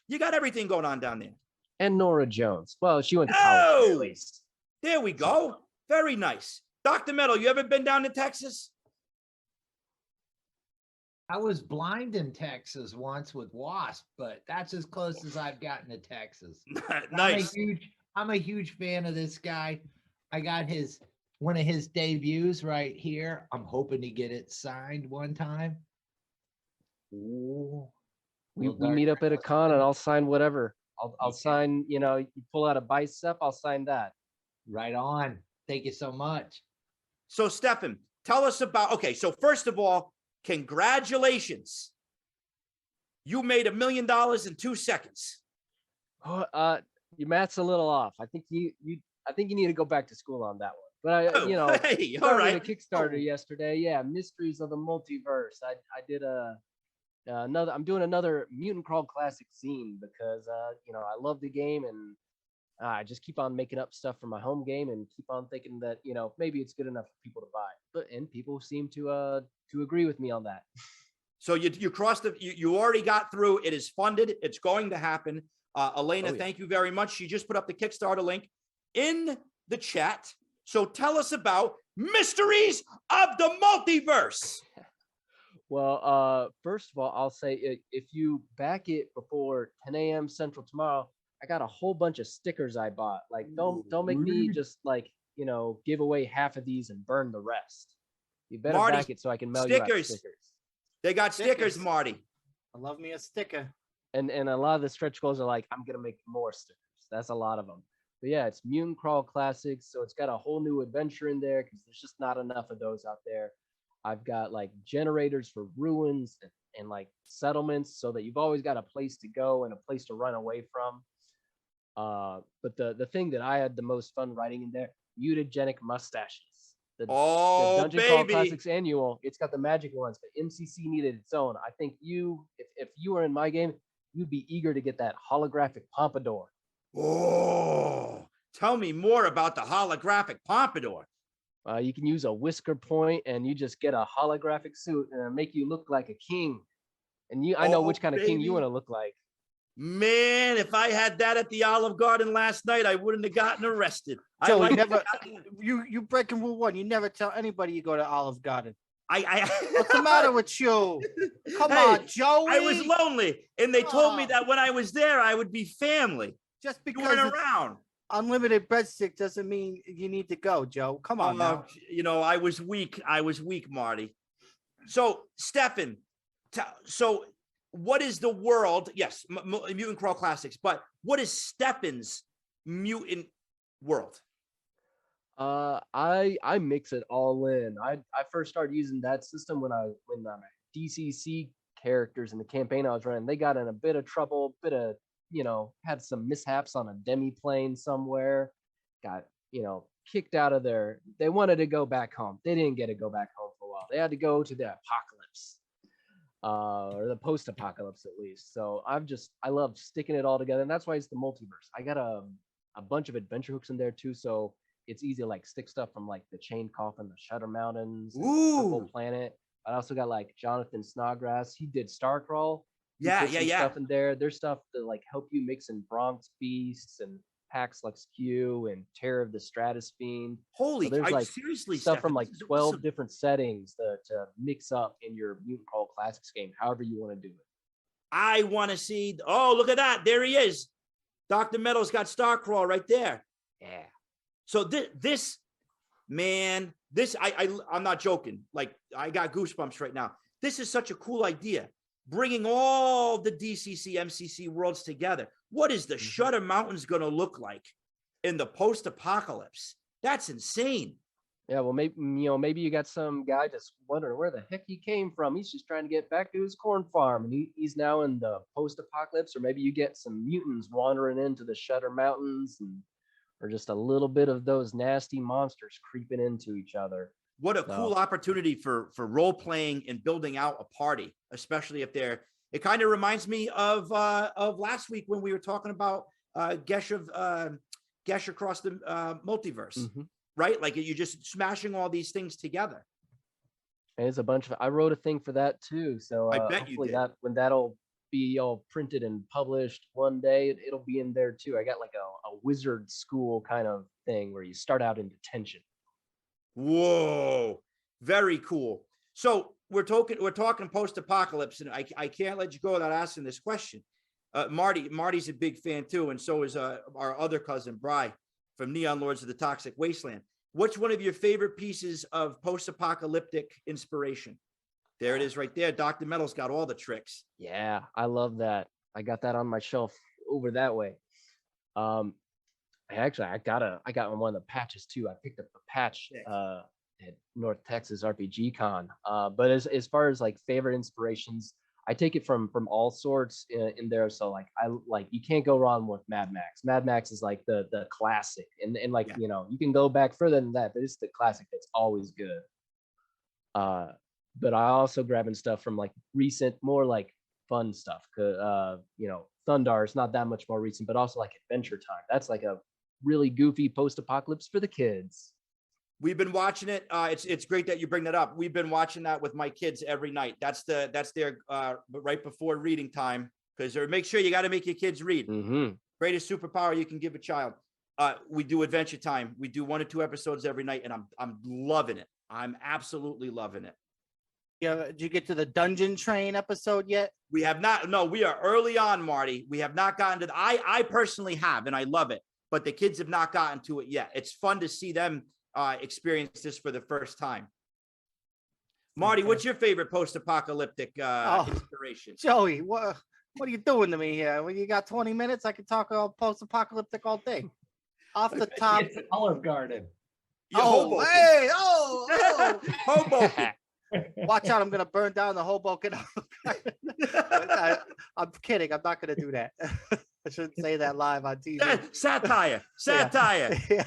you got everything going on down there. And Nora Jones. Well, she went to college at least. There we go. Very nice. Dr. Metal, you ever been down to Texas? I was blind in Texas once with Wasp, but that's as close as I've gotten to Texas. Nice. I'm a huge fan of this guy. I got one of his debuts right here. I'm hoping to get it signed one time. Ooh. We meet up at a con and I'll sign whatever. I'll sign, you pull out a bicep, I'll sign that. Right on. Thank you so much. So, Stefan, tell us okay, so first of all, congratulations. You made $1 million in 2 seconds. Oh, your math's a little off. I think you need to go back to school on that one. But hey, all right. A Kickstarter yesterday. Yeah, Mysteries of the Multiverse. I did I'm doing another Mutant Crawl Classic zine because I love the game and I just keep on making up stuff for my home game and keep on thinking that maybe it's good enough for people to buy. And people seem to agree with me on that. So you crossed you already got through. It is funded. It's going to happen. Elena, thank you very much. She just put up the Kickstarter link in the chat. So tell us about Mysteries of the Multiverse. Well, first of all, I'll say if you back it before 10 a.m. Central tomorrow, I got a whole bunch of stickers I bought. Like, don't make me just give away half of these and burn the rest. You better Marty, back it so I can mail you out stickers. They got stickers, Marty. I love me a sticker. And a lot of the stretch goals are like, I'm gonna make more stickers. That's a lot of them. But yeah, it's Mutant Crawl Classics, so it's got a whole new adventure in there because there's just not enough of those out there. I've got like generators for ruins and like settlements so that you've always got a place to go and a place to run away from. But the thing that I had the most fun writing in there, mutagenic mustaches. The Dungeon Crawl Classics annual, it's got the magic ones, but MCC needed its own. I think if you were in my game, you'd be eager to get that holographic pompadour. Oh, tell me more about the holographic pompadour. You can use a whisker point and you just get a holographic suit and make you look like a king. And I know which kind of king you want to look like. Man, if I had that at the Olive Garden last night, I wouldn't have gotten arrested. Joe, you breaking rule 1. You never tell anybody you go to Olive Garden. What's the matter with you? Come on, Joey. I was lonely, and they told me that when I was there, I would be family. Just because you weren't around. Unlimited breadstick doesn't mean you need to go, Joe. Come on now. I was weak. Marty. So, Stefan, so what is the world? Yes, Mutant Crawl Classics, but what is Stefan's mutant world? I mix it all in. I first started using that system when DCC characters in the campaign I was running, they got in a bit of trouble, had some mishaps on a demi-plane somewhere, got, kicked out of they wanted to go back home. They didn't get to go back home for a while. They had to go to the apocalypse, or the post-apocalypse at least. So I love sticking it all together. And that's why it's the multiverse. I got a bunch of adventure hooks in there too. So it's easy to stick stuff from the Chain Coffin, the Shutter Mountains, Purple Planet. I also got Jonathan Snodgrass. He did Starcrawl. Yeah. Stuff in there. There's stuff that help you mix in Bronx Beasts and Pax Lux Q and Terror of the Stratus Fiend. Holy, there's like seriously stuff Stefan, from like this is 12 awesome. different settings to mix up in your Mutant Call Classics game, however you want to do it. I want to see. Oh, look at that. There he is. Dr. Metal's got Starcrawl right there. Yeah. So this man, I'm not joking. Like, I got goosebumps right now. This is such a cool idea. Bringing all the DCC, MCC worlds together. What is the Shutter Mountains going to look like in the post-apocalypse? That's insane. Yeah, well, maybe you got some guy just wondering where the heck he came from. He's just trying to get back to his corn farm, and he's now in the post-apocalypse. Or maybe you get some mutants wandering into the Shutter Mountains, or just a little bit of those nasty monsters creeping into each other. What a cool opportunity for role playing and building out a party, especially if they're. It kind of reminds me of last week when we were talking about Gesh across the multiverse. Mm-hmm. Right? Like, you're just smashing all these things together. And it's a bunch of. I wrote a thing for that too. So I bet you did. When that'll be all printed and published one day, it'll be in there too. I got like a wizard school kind of thing where you start out in detention. Whoa, very cool. So we're talking post-apocalypse, and I can't let you go without asking this question. Marty's a big fan too, and so is our other cousin Bry from Neon Lords of the Toxic Wasteland. What's one of your favorite pieces of post-apocalyptic inspiration? There it is right there. Dr. Metal's got all the tricks. Yeah, I love that. I got that on my shelf over that way. I got one of the patches too. I picked up a patch at North Texas RPG Con. But as far as like favorite inspirations, I take it from all sorts in there. So like you can't go wrong with Mad Max. Mad Max is like the classic, and like you can go back further than that, but it's the classic that's always good. But I also grabbing stuff from like recent, more like fun stuff. Thundar is not that much more recent, but also like Adventure Time. That's like a really goofy post-apocalypse for the kids. We've been watching it. It's great that you bring that up. We've been watching that with my kids every night. That's their right before reading time, because make sure you got to make your kids read. Mm-hmm. Greatest superpower you can give a child. We do Adventure Time. We do 1 or 2 episodes every night, and I'm loving it. I'm absolutely loving it. Yeah, did you get to the Dungeon Train episode yet? We have not. No, we are early on, Marty. We have not gotten to. I personally have, and I love it, but the kids have not gotten to it yet. It's fun to see them experience this for the first time. Marty, what's your favorite post-apocalyptic inspiration? Joey, what are you doing to me here? When you got 20 minutes, I can talk about post-apocalyptic all day. Off the top, It's Olive Garden. Hoboken. Hey, oh. Hoboken. Watch out, I'm gonna burn down the Hoboken. I'm kidding. I'm not gonna do that. I shouldn't say that live on TV. Satire. Yeah.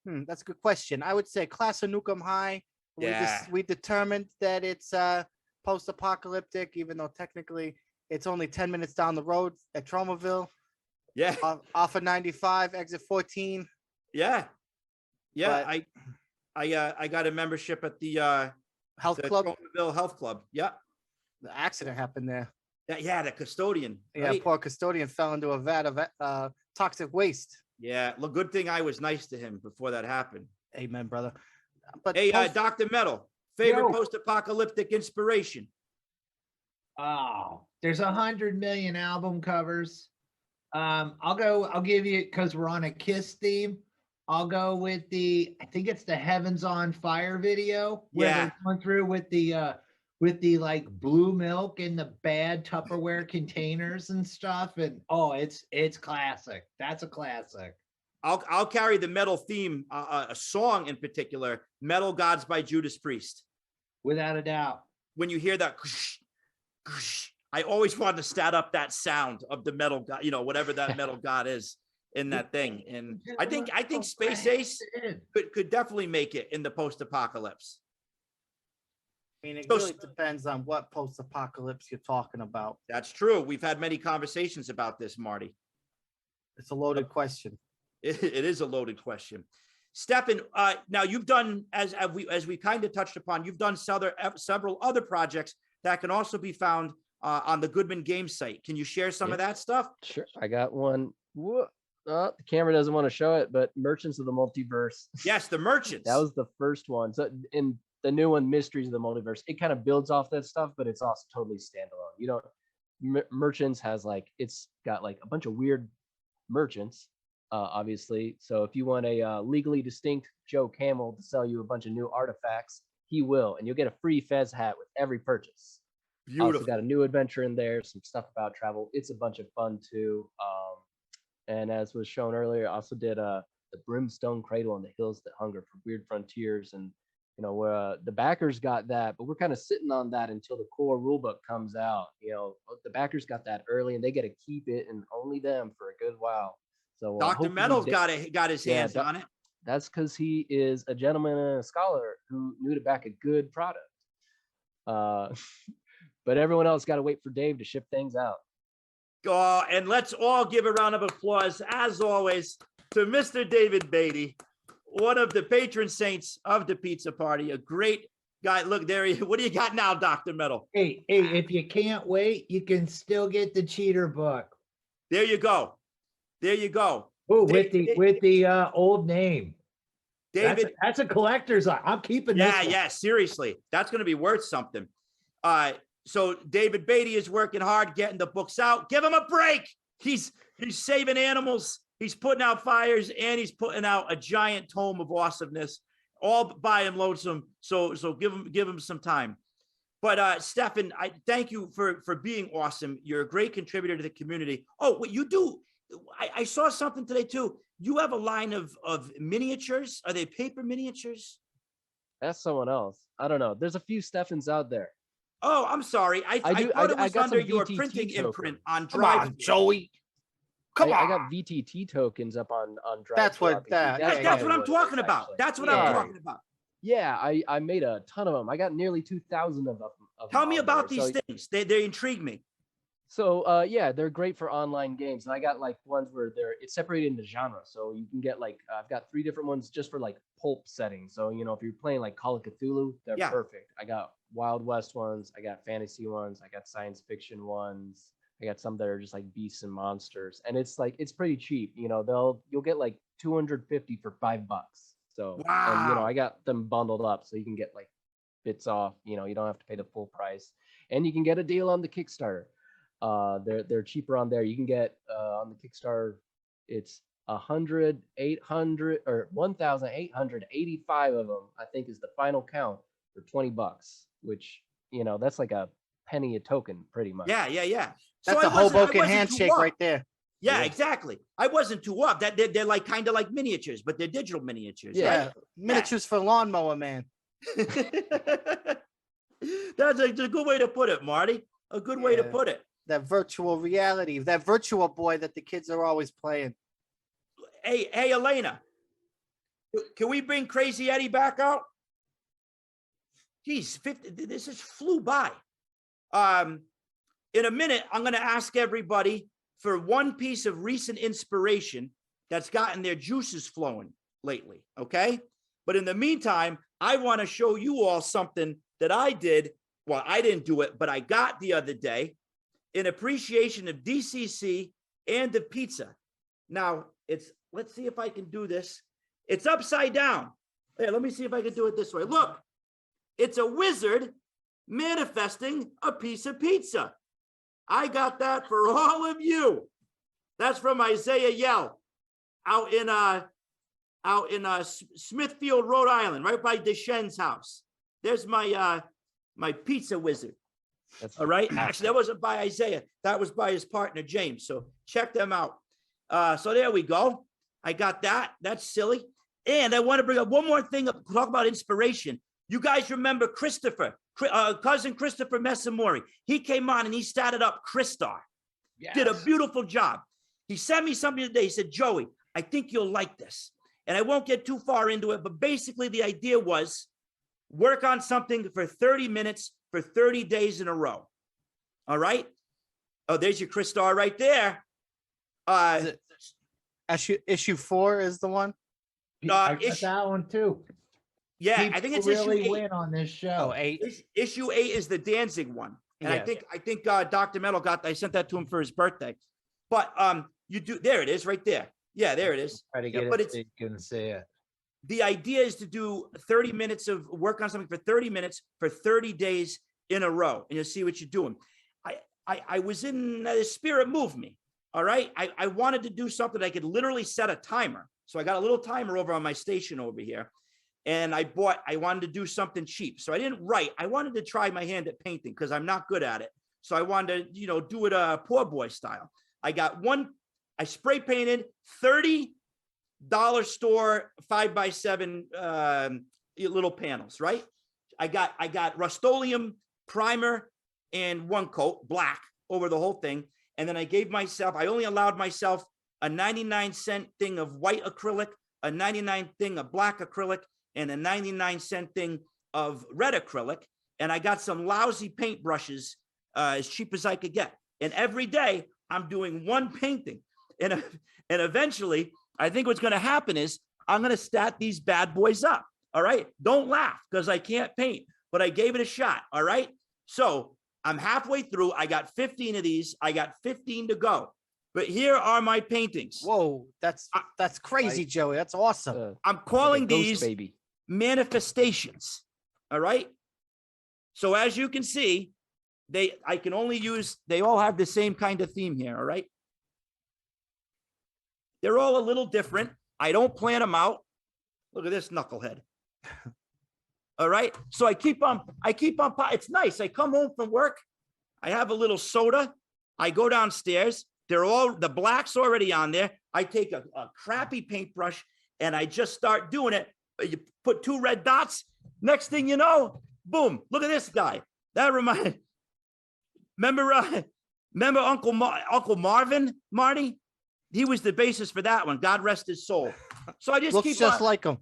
That's a good question. I would say Class of Nukem High. We determined that it's post-apocalyptic, even though technically it's only 10 minutes down the road at Tromaville. Yeah. Off of 95, exit 14. Yeah. Yeah. But I got a membership at the health club. Tromaville Health Club. Yeah. The accident happened there. Yeah, the custodian. Yeah, right? poor custodian fell into a vat of toxic waste. Yeah, well, good thing I was nice to him before that happened. Amen, brother. But hey, Dr. Metal, favorite post-apocalyptic inspiration? Oh, there's 100 million album covers. I'll give you, because we're on a Kiss theme, I'll go with I think it's the Heavens on Fire video where they're going through with the like blue milk in the bad Tupperware containers and stuff. And it's classic. That's a classic. I'll carry the metal theme, a song in particular, Metal Gods by Judas Priest. Without a doubt. When you hear that, I always wanted to stat up that sound of the metal god, whatever that metal god is in that thing. And I think Space Ace could definitely make it in the post-apocalypse. I mean, it really depends on what post-apocalypse you're talking about. As true. We've had many conversations about this, Marty. It's a loaded question. It is a loaded question. Stefan, now you've done, as we kind of touched upon, you've done several other projects that can also be found on the Goodman game site. Can you share some of that stuff? Sure. I got one. The camera doesn't want to show it, but Merchants of the Multiverse. Yes, the Merchants. That was the first one. So in the new one, Mysteries of the Multiverse, it kind of builds off that stuff, but it's also totally standalone. You don't. Merchants has like, it's got like a bunch of weird merchants, obviously. So if you want a legally distinct Joe Camel to sell you a bunch of new artifacts, he will, and you'll get a free Fez hat with every purchase. Beautiful. Also got a new adventure in there, some stuff about travel. It's a bunch of fun too. And as was shown earlier, I also did the Brimstone Cradle and the Hills That Hunger for Weird Frontiers, and the backers got that, but we're kind of sitting on that until the core rulebook comes out. The backers got that early, and they get to keep it, and only them for a good while. So Dr. Metal's got his hands on it. That's because he is a gentleman and a scholar who knew to back a good product. But everyone else got to wait for Dave to ship things out. And let's all give a round of applause, as always, to Mr. David Beatty, one of the patron saints of the pizza party, a great guy. Look, there he. What do you got now, Dr. Metal? Hey, if you can't wait, you can still get the cheater book. There you go. Oh, with the old name. David, that's a collector's eye. I'm keeping this one. Yeah, seriously. That's going to be worth something. So David Beatty is working hard getting the books out. Give him a break. He's saving animals. He's putting out fires, and he's putting out a giant tome of awesomeness, all by him lonesome. So give him some time. But Stefan, I thank you for being awesome. You're a great contributor to the community. Oh, what you do? I saw something today too. You have a line of miniatures. Are they paper miniatures? That's someone else. I don't know. There's a few Stefans out there. Oh, I'm sorry. I thought it was under your VTT printing token. imprint on Come Drive. on, Joey. Come on. I got VTT tokens up on Drive. That's what that. That's what I'm talking about. That's what I'm talking about. Yeah, I made a ton of them. I got nearly 2,000 of them. Tell me about these things. They intrigue me. So yeah, they're great for online games. And I got like ones where it's separated into genre. So you can get like, I've got 3 different ones just for like pulp settings. So, if you're playing like Call of Cthulhu, they're perfect. I got Wild West ones. I got fantasy ones. I got science fiction ones. I got some that are just like beasts and monsters. And it's pretty cheap. You'll get like 250 for $5. So, wow. And I got them bundled up so you can get like bits off, you don't have to pay the full price, and you can get a deal on the Kickstarter. They're cheaper on there. You can get on the Kickstarter, it's 1,885 of them, I think, is the final count for $20, which that's like a penny a token, pretty much. Yeah. That's a Hoboken handshake right there. Yeah, exactly. I wasn't too up. That they're like kind of like miniatures, but they're digital miniatures. Yeah, right? miniatures for lawnmower man. That's a good way to put it, Marty. A good way to put it. That virtual reality, that virtual boy that the kids are always playing. Hey, Elena, can we bring Crazy Eddie back out? Geez, this just flew by. In a minute, I'm going to ask everybody for one piece of recent inspiration that's gotten their juices flowing lately, okay? But in the meantime, I want to show you all something that I did. Well, I didn't do it, but I got the other day in appreciation of DCC and the pizza. Now, let's see if I can do this. It's upside down. Hey, let me see if I can do it this way. Look, it's a wizard manifesting a piece of pizza. I got that for all of you. That's from Isaiah Yell out in Smithfield, Rhode Island, right by Deshen's house. There's my pizza wizard. All right. Actually, that wasn't by Isaiah. That was by his partner, James. So check them out. So there we go. I got that. That's silly. And I want to bring up one more thing, talk about inspiration. You guys remember Christopher, cousin Christopher Messamori. He came on and he started up Christar. Yes. Did a beautiful job. He sent me something today. He said, Joey, I think you'll like this. And I won't get too far into it, but basically the idea was work on something for 30 minutes for 30 days in a row. All right. Oh, there's your Christar right there. Issue 4 is the one. I got that one too. Yeah, People I think it's really issue 8. win on this show. Oh, 8. Issue 8 is the Danzig one. And Yes. I think Dr. Metal I sent that to him for his birthday. But you do, there it is right there. Yeah, there it is. Try to get But it it's, so you can see it. the idea is to do 30 minutes of work on something for 30 minutes for 30 days in a row, and you'll see what you're doing. I was in the spirit moved me. All right. I wanted to do something I could literally set a timer. So I got a little timer over on my station over here. And I wanted to do something cheap. So I didn't write. I wanted to try my hand at painting because I'm not good at it. So I wanted to, do it poor boy style. I spray painted $30 store 5x7 little panels, right? I got Rust-Oleum primer and one coat, black, over the whole thing. And then I only allowed myself a 99-cent thing of white acrylic, a 99 thing of black acrylic, and a 99-cent thing of red acrylic. And I got some lousy paint brushes as cheap as I could get. And every day I'm doing one painting. And eventually, I think what's going to happen is I'm going to stat these bad boys up. All right. Don't laugh because I can't paint, but I gave it a shot. All right. So I'm halfway through. I got 15 of these. I got 15 to go. But here are my paintings. Whoa, that's crazy, Joey. That's awesome. I'm calling these baby manifestations. All right. So as you can see, they all have the same kind of theme here. All right. They're all a little different. I don't plan them out. Look at this knucklehead. All right. So I keep on, it's nice. I come home from work. I have a little soda. I go downstairs. The black's already on there. I take a crappy paintbrush and I just start doing it. You put 2 red dots. Next thing you know, boom, look at this guy. That remember Uncle Marvin, Marty? He was the basis for that one. God rest his soul. So I just Looks keep just on, like him.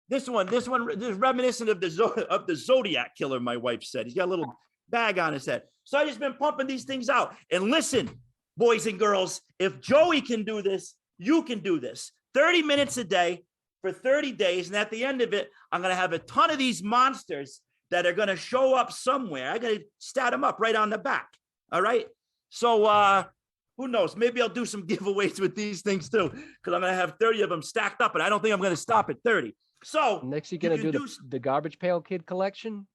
This one is reminiscent of the Zodiac killer, my wife said. He's got a little bag on his head. So I just been pumping these things out. And listen, boys and girls, if Joey can do this, you can do this. 30 minutes a day for 30 days. And at the end of it, I'm going to have a ton of these monsters that are going to show up somewhere. I got to stat them up right on the back. All right. So who knows? Maybe I'll do some giveaways with these things too, because I'm going to have 30 of them stacked up, and I don't think I'm going to stop at 30. So next, you're going to do the Garbage Pail Kid collection.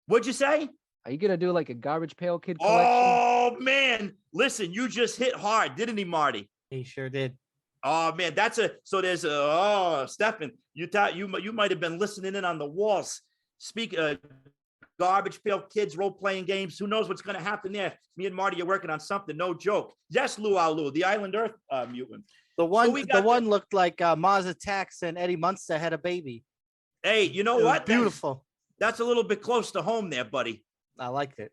What'd you say? Are you going to do like a Garbage Pail Kid collection? Oh, man. Listen, you just hit hard, didn't he, Marty? He sure did. Oh, man. Stefan, you might have been listening in on the walls. Garbage Pail Kids role-playing games. Who knows what's going to happen there? Me and Marty are working on something. No joke. Yes, Luau, the Island Earth mutant. The one looked like Mars Attacks and Eddie Munster had a baby. Hey, you know what? Beautiful. That's a little bit close to home there, buddy. I liked it.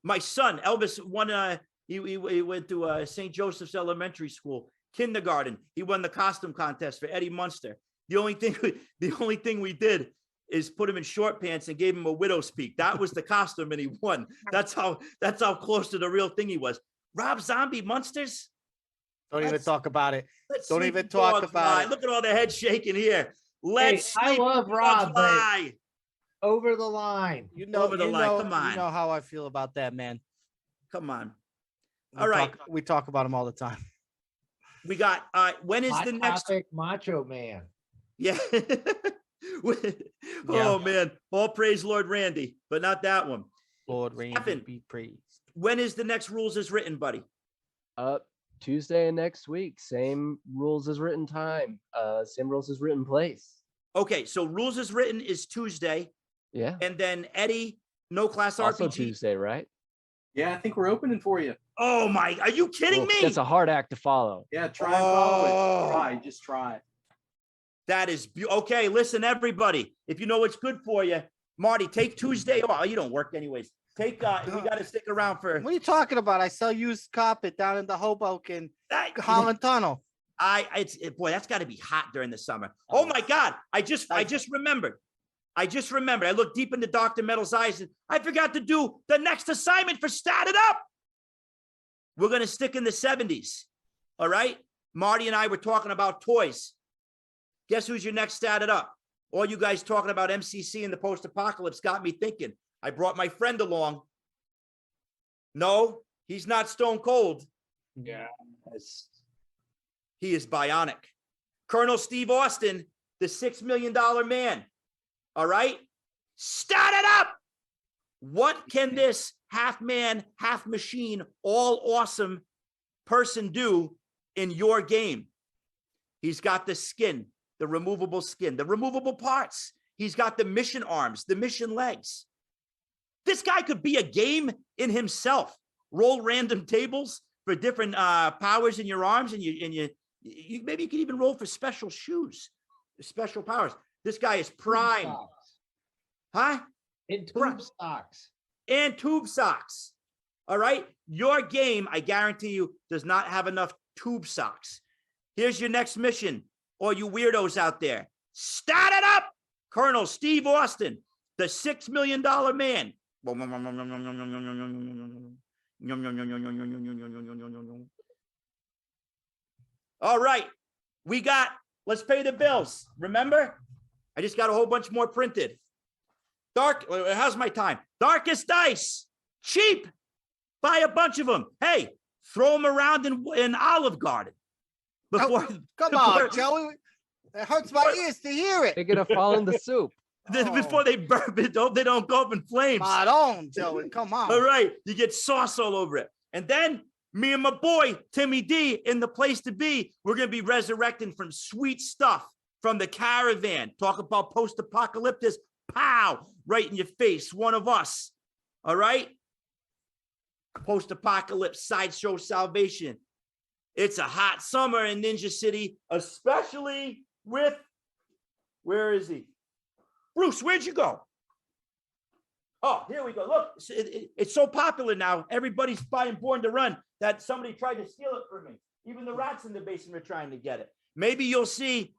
My son, Elvis, won. He went to St. Joseph's Elementary School, kindergarten. He won the costume contest for Eddie Munster. The only thing we did is put him in short pants and gave him a widow's peak. That was the costume, and he won. That's how close to the real thing he was. Rob Zombie Munsters. Don't even talk about it. Don't even talk talk about it. Look at all the head shaking here. I love Rob, but fly. over the line. Over the line. Come on. You know how I feel about that, man. Come on. All right. We talk about him all the time. We got when is Hot the next Topic Macho Man? Yeah. Oh man. All praise Lord Randy, but not that one. Lord Randy Stephen, be praised. When is the next rules as written, buddy? Tuesday of next week. Same rules as written time. Same rules as written place. Okay, so rules as written is Tuesday. Yeah. And then Eddie, no class Also RPG. Tuesday, right? Yeah, I think we're opening for you. Oh my, are you kidding me? That's a hard act to follow. Yeah, try and follow it. Just try. That is okay. Listen, everybody, if you know what's good for you, Marty, take Tuesday off. You don't work anyways. We got to stick around for. What are you talking about? I sell used carpet down in the Hoboken Holland Tunnel. Boy, that's got to be hot during the summer. Oh my God! I just remembered. I looked deep into Dr. Metal's eyes, and I forgot to do the next assignment for Stat It Up. We're gonna stick in the 70s. All right, Marty and I were talking about toys. Guess who's your next Stat It Up? All you guys talking about MCC and the post-apocalypse got me thinking. I brought my friend along. No, he's not Stone Cold. Yeah. He is bionic. Colonel Steve Austin, the $6 million man. All right? Start it up. What can this half man, half machine, all awesome person do in your game? He's got the skin, the removable skin, the removable parts. He's got the mission arms, the mission legs. This guy could be a game in himself. Roll random tables for different powers in your arms, and you maybe you could even roll for special shoes, special powers. This guy is prime. Huh? In tube socks. And tube socks. All right. Your game, I guarantee you, does not have enough tube socks. Here's your next mission. All you weirdos out there. Start it up. Colonel Steve Austin, the $6 million man. All right. Let's pay the bills. Remember? I just got a whole bunch more printed. How's my time? Darkest Dice. Cheap. Buy a bunch of them. Hey, throw them around in Olive Garden. Come on, Joey. It hurts my ears to hear it. They're gonna fall in the soup. Before they burp it, they don't go up in flames. Right on, Joey. Come on. All right. You get sauce all over it. And then me and my boy, Timmy D, in the place to be, we're going to be resurrecting from sweet stuff from the caravan. Talk about post-apocalyptic. Pow! Right in your face. One of us. All right? Post-apocalypse sideshow salvation. It's a hot summer in Ninja City, especially with, where is he? Bruce, where'd you go? Oh, here we go. Look, it's so popular now. Everybody's buying Born to Run that somebody tried to steal it from me. Even the rats in the basement are trying to get it. Maybe you'll see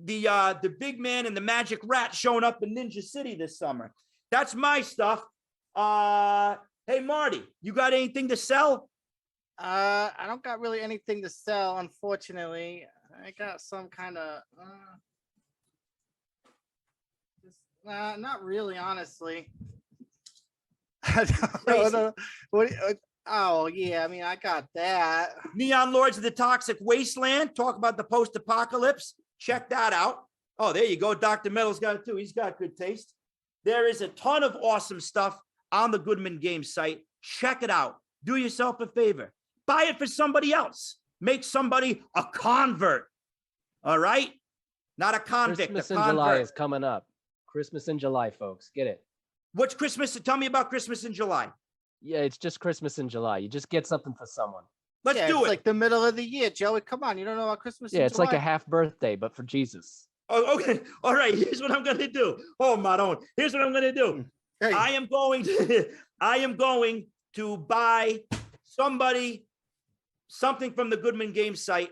the big man and the magic rat showing up in Ninja City this summer. That's my stuff. Hey, Marty, you got anything to sell? I don't got really anything to sell, unfortunately. I got some kind of not really, honestly. Oh yeah, I mean, I got that. Neon Lords of the Toxic Wasteland. Talk about the post-apocalypse. Check that out. Oh, there you go. Dr. Metal's got it too. He's got good taste. There is a ton of awesome stuff on the Goodman Games site. Check it out. Do yourself a favor. Buy it for somebody else. Make somebody a convert. All right? Not a convict. Christmas a in convert. July is coming up. Christmas in July, folks. Get it. What's Christmas? Tell me about Christmas in July. Yeah, it's just Christmas in July. You just get something for someone. Let's do it's it. like the middle of the year, Joey. Come on, you don't know about Christmas? Yeah, in it's like a July? half birthday, but for Jesus. Oh, okay. All right. Here's what I'm going to do. Oh, Maron. Here's what I'm going to do. Hey. I am going to buy something from the Goodman Games site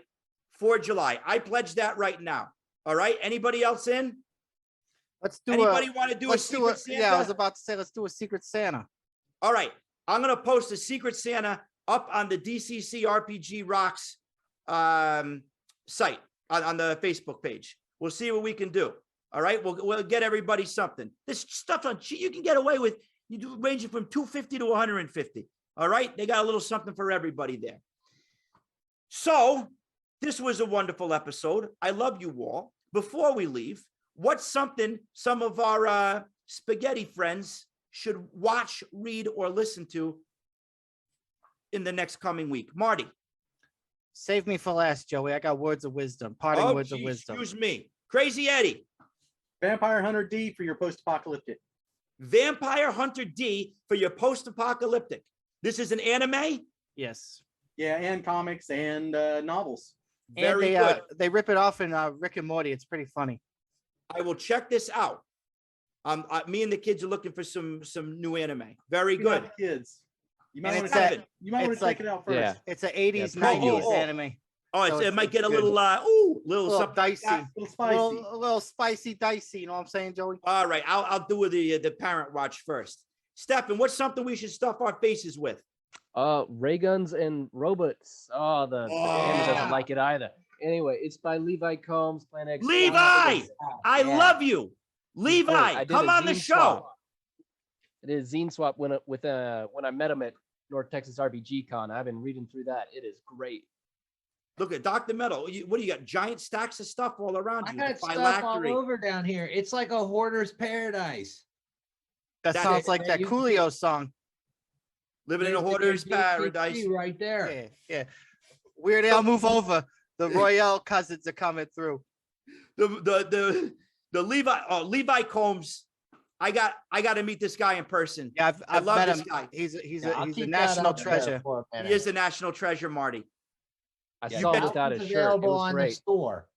for July. I pledge that right now. All right. Anybody else in? Let's do Anybody want to do a Secret Santa? Yeah, I was about to say, let's do a Secret Santa. All right. I'm going to post a Secret Santa up on the DCC RPG Rocks site on the Facebook page. We'll see what we can do. All right. We'll get everybody something. This stuff you can get away with. You do ranging from $250 to $150. All right. They got a little something for everybody there. So this was a wonderful episode. I love you all. Before we leave, what's something some of our spaghetti friends should watch, read, or listen to in the next coming week? Marty. Save me for last, Joey. I got words of wisdom. Parting words of wisdom. Excuse me. Crazy Eddie. Vampire Hunter D for your post-apocalyptic. Vampire Hunter D for your post-apocalyptic. This is an anime? Yes. Yeah, and comics and novels. Very good. They rip it off in Rick and Morty. It's pretty funny. I will check this out. Me and the kids are looking for some new anime. Very You have good. kids. You might And want it's to that- check it. You might want it's to check like- it out first. Yeah. It's an 80s, Yeah. 90s Oh. anime. Oh, So it might get a good. little A little something. dicey. A little spicy. A little spicy, dicey. You know what I'm saying, Joey? All right, I'll do the parent watch first. Stefan, what's something we should stuff our faces with? Ray guns and robots. Oh, the family doesn't like it either. Anyway, it's by Levi Combs, Plan X. Levi! I Yeah. love you. Levi, I did come a on the zine show. swap. I did a zine swap when I met him at North Texas RPG Con. I've been reading through that. It is great. Look at Dr. Metal. What do you got? Giant stacks of stuff all around I you. got The stuff all phylactery. over down here. It's like a hoarder's paradise. That That sounds is- like that you- Coolio song. Living in a There's the hoarder's DCC paradise. right there. Yeah, yeah. Weird Al, move over. The Royale cousins are coming through. The Levi Combs. I got to meet this guy in person. Yeah, I I've love met this him. guy. He's I'll a keep that national up there treasure. for a He minute. is the national treasure, Marty. I you saw him bet- without It's his shirt. It available was on the great. store.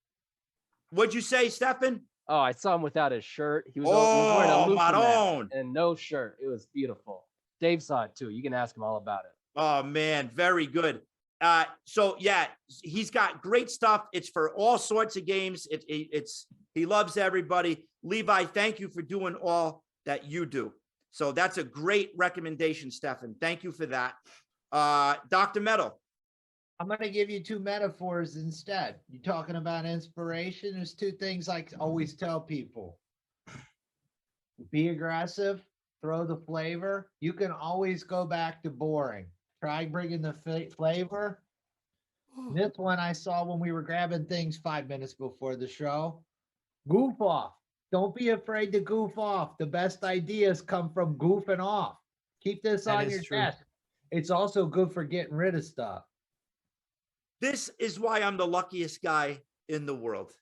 What'd you say, Stefan? Oh, I saw him without his shirt. He was wearing a Oh, Luca mask Maroon. and no shirt. It was beautiful. Dave saw it too. You can ask him all about it. Oh man, very good. So yeah, he's got great stuff. It's for all sorts of games. He loves everybody. Levi, thank you for doing all that you do. So that's a great recommendation, Stefan. Thank you for that. Dr. Metal. I'm going to give you two metaphors instead. You're talking about inspiration. There's two things I always tell people. Be aggressive, throw the flavor. You can always go back to boring. Try bringing the flavor. This one I saw when we were grabbing things 5 minutes before the show. Goof off. Don't be afraid to goof off. The best ideas come from goofing off. Keep this That on is your true. desk. It's also good for getting rid of stuff. This is why I'm the luckiest guy in the world.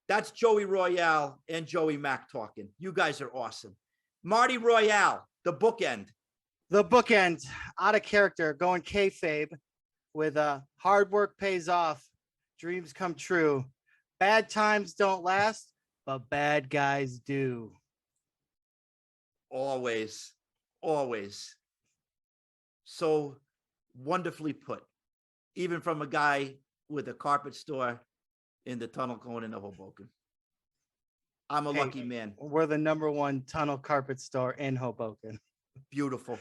That's Joey Royale and Joey Mack talking. You guys are awesome. Marty Royale, the bookend. The bookend, out of character, going kayfabe with hard work pays off, dreams come true. Bad times don't last, but bad guys do. Always, always. So wonderfully put, even from a guy with a carpet store in the tunnel going into Hoboken. I'm a Hey, lucky man. We're the #1 tunnel carpet store in Hoboken. Beautiful.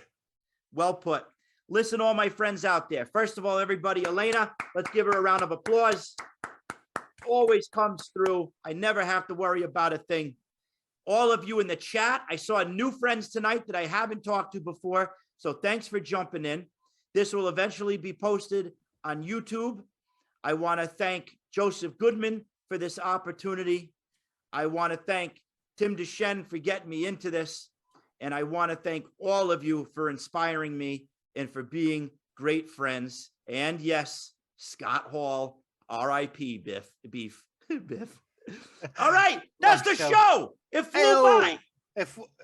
Well put. Listen, all my friends out there. First of all, everybody, Elena, let's give her a round of applause. Always comes through. I never have to worry about a thing. All of you in the chat, I saw new friends tonight that I haven't talked to before. So thanks for jumping in. This will eventually be posted on YouTube. I want to thank Joseph Goodman for this opportunity. I want to thank Tim Deschen for getting me into this. And I want to thank all of you for inspiring me and for being great friends. And yes, Scott Hall, R.I.P. Biff. Biff. All right, that's the show. It flew by.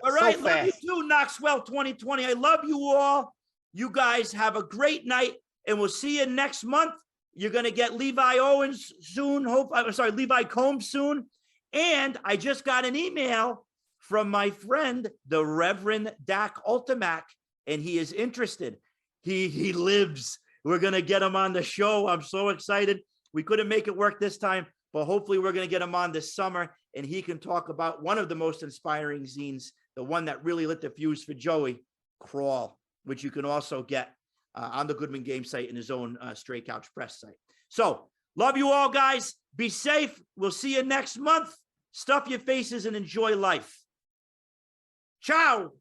All right, love you too, Knoxwell 2020. I love you all. You guys have a great night, and we'll see you next month. You're gonna get Levi Owens soon. Levi Combs soon. And I just got an email from my friend, the Reverend Dak Ultimac, and he is interested. He lives. We're gonna get him on the show. I'm so excited. We couldn't make it work this time, but hopefully we're gonna get him on this summer, and he can talk about one of the most inspiring zines, the one that really lit the fuse for Joey, Crawl, which you can also get on the Goodman game site in his own Stray Couch Press site. So love you all, guys. Be safe. We'll see you next month. Stuff your faces and enjoy life. Ciao.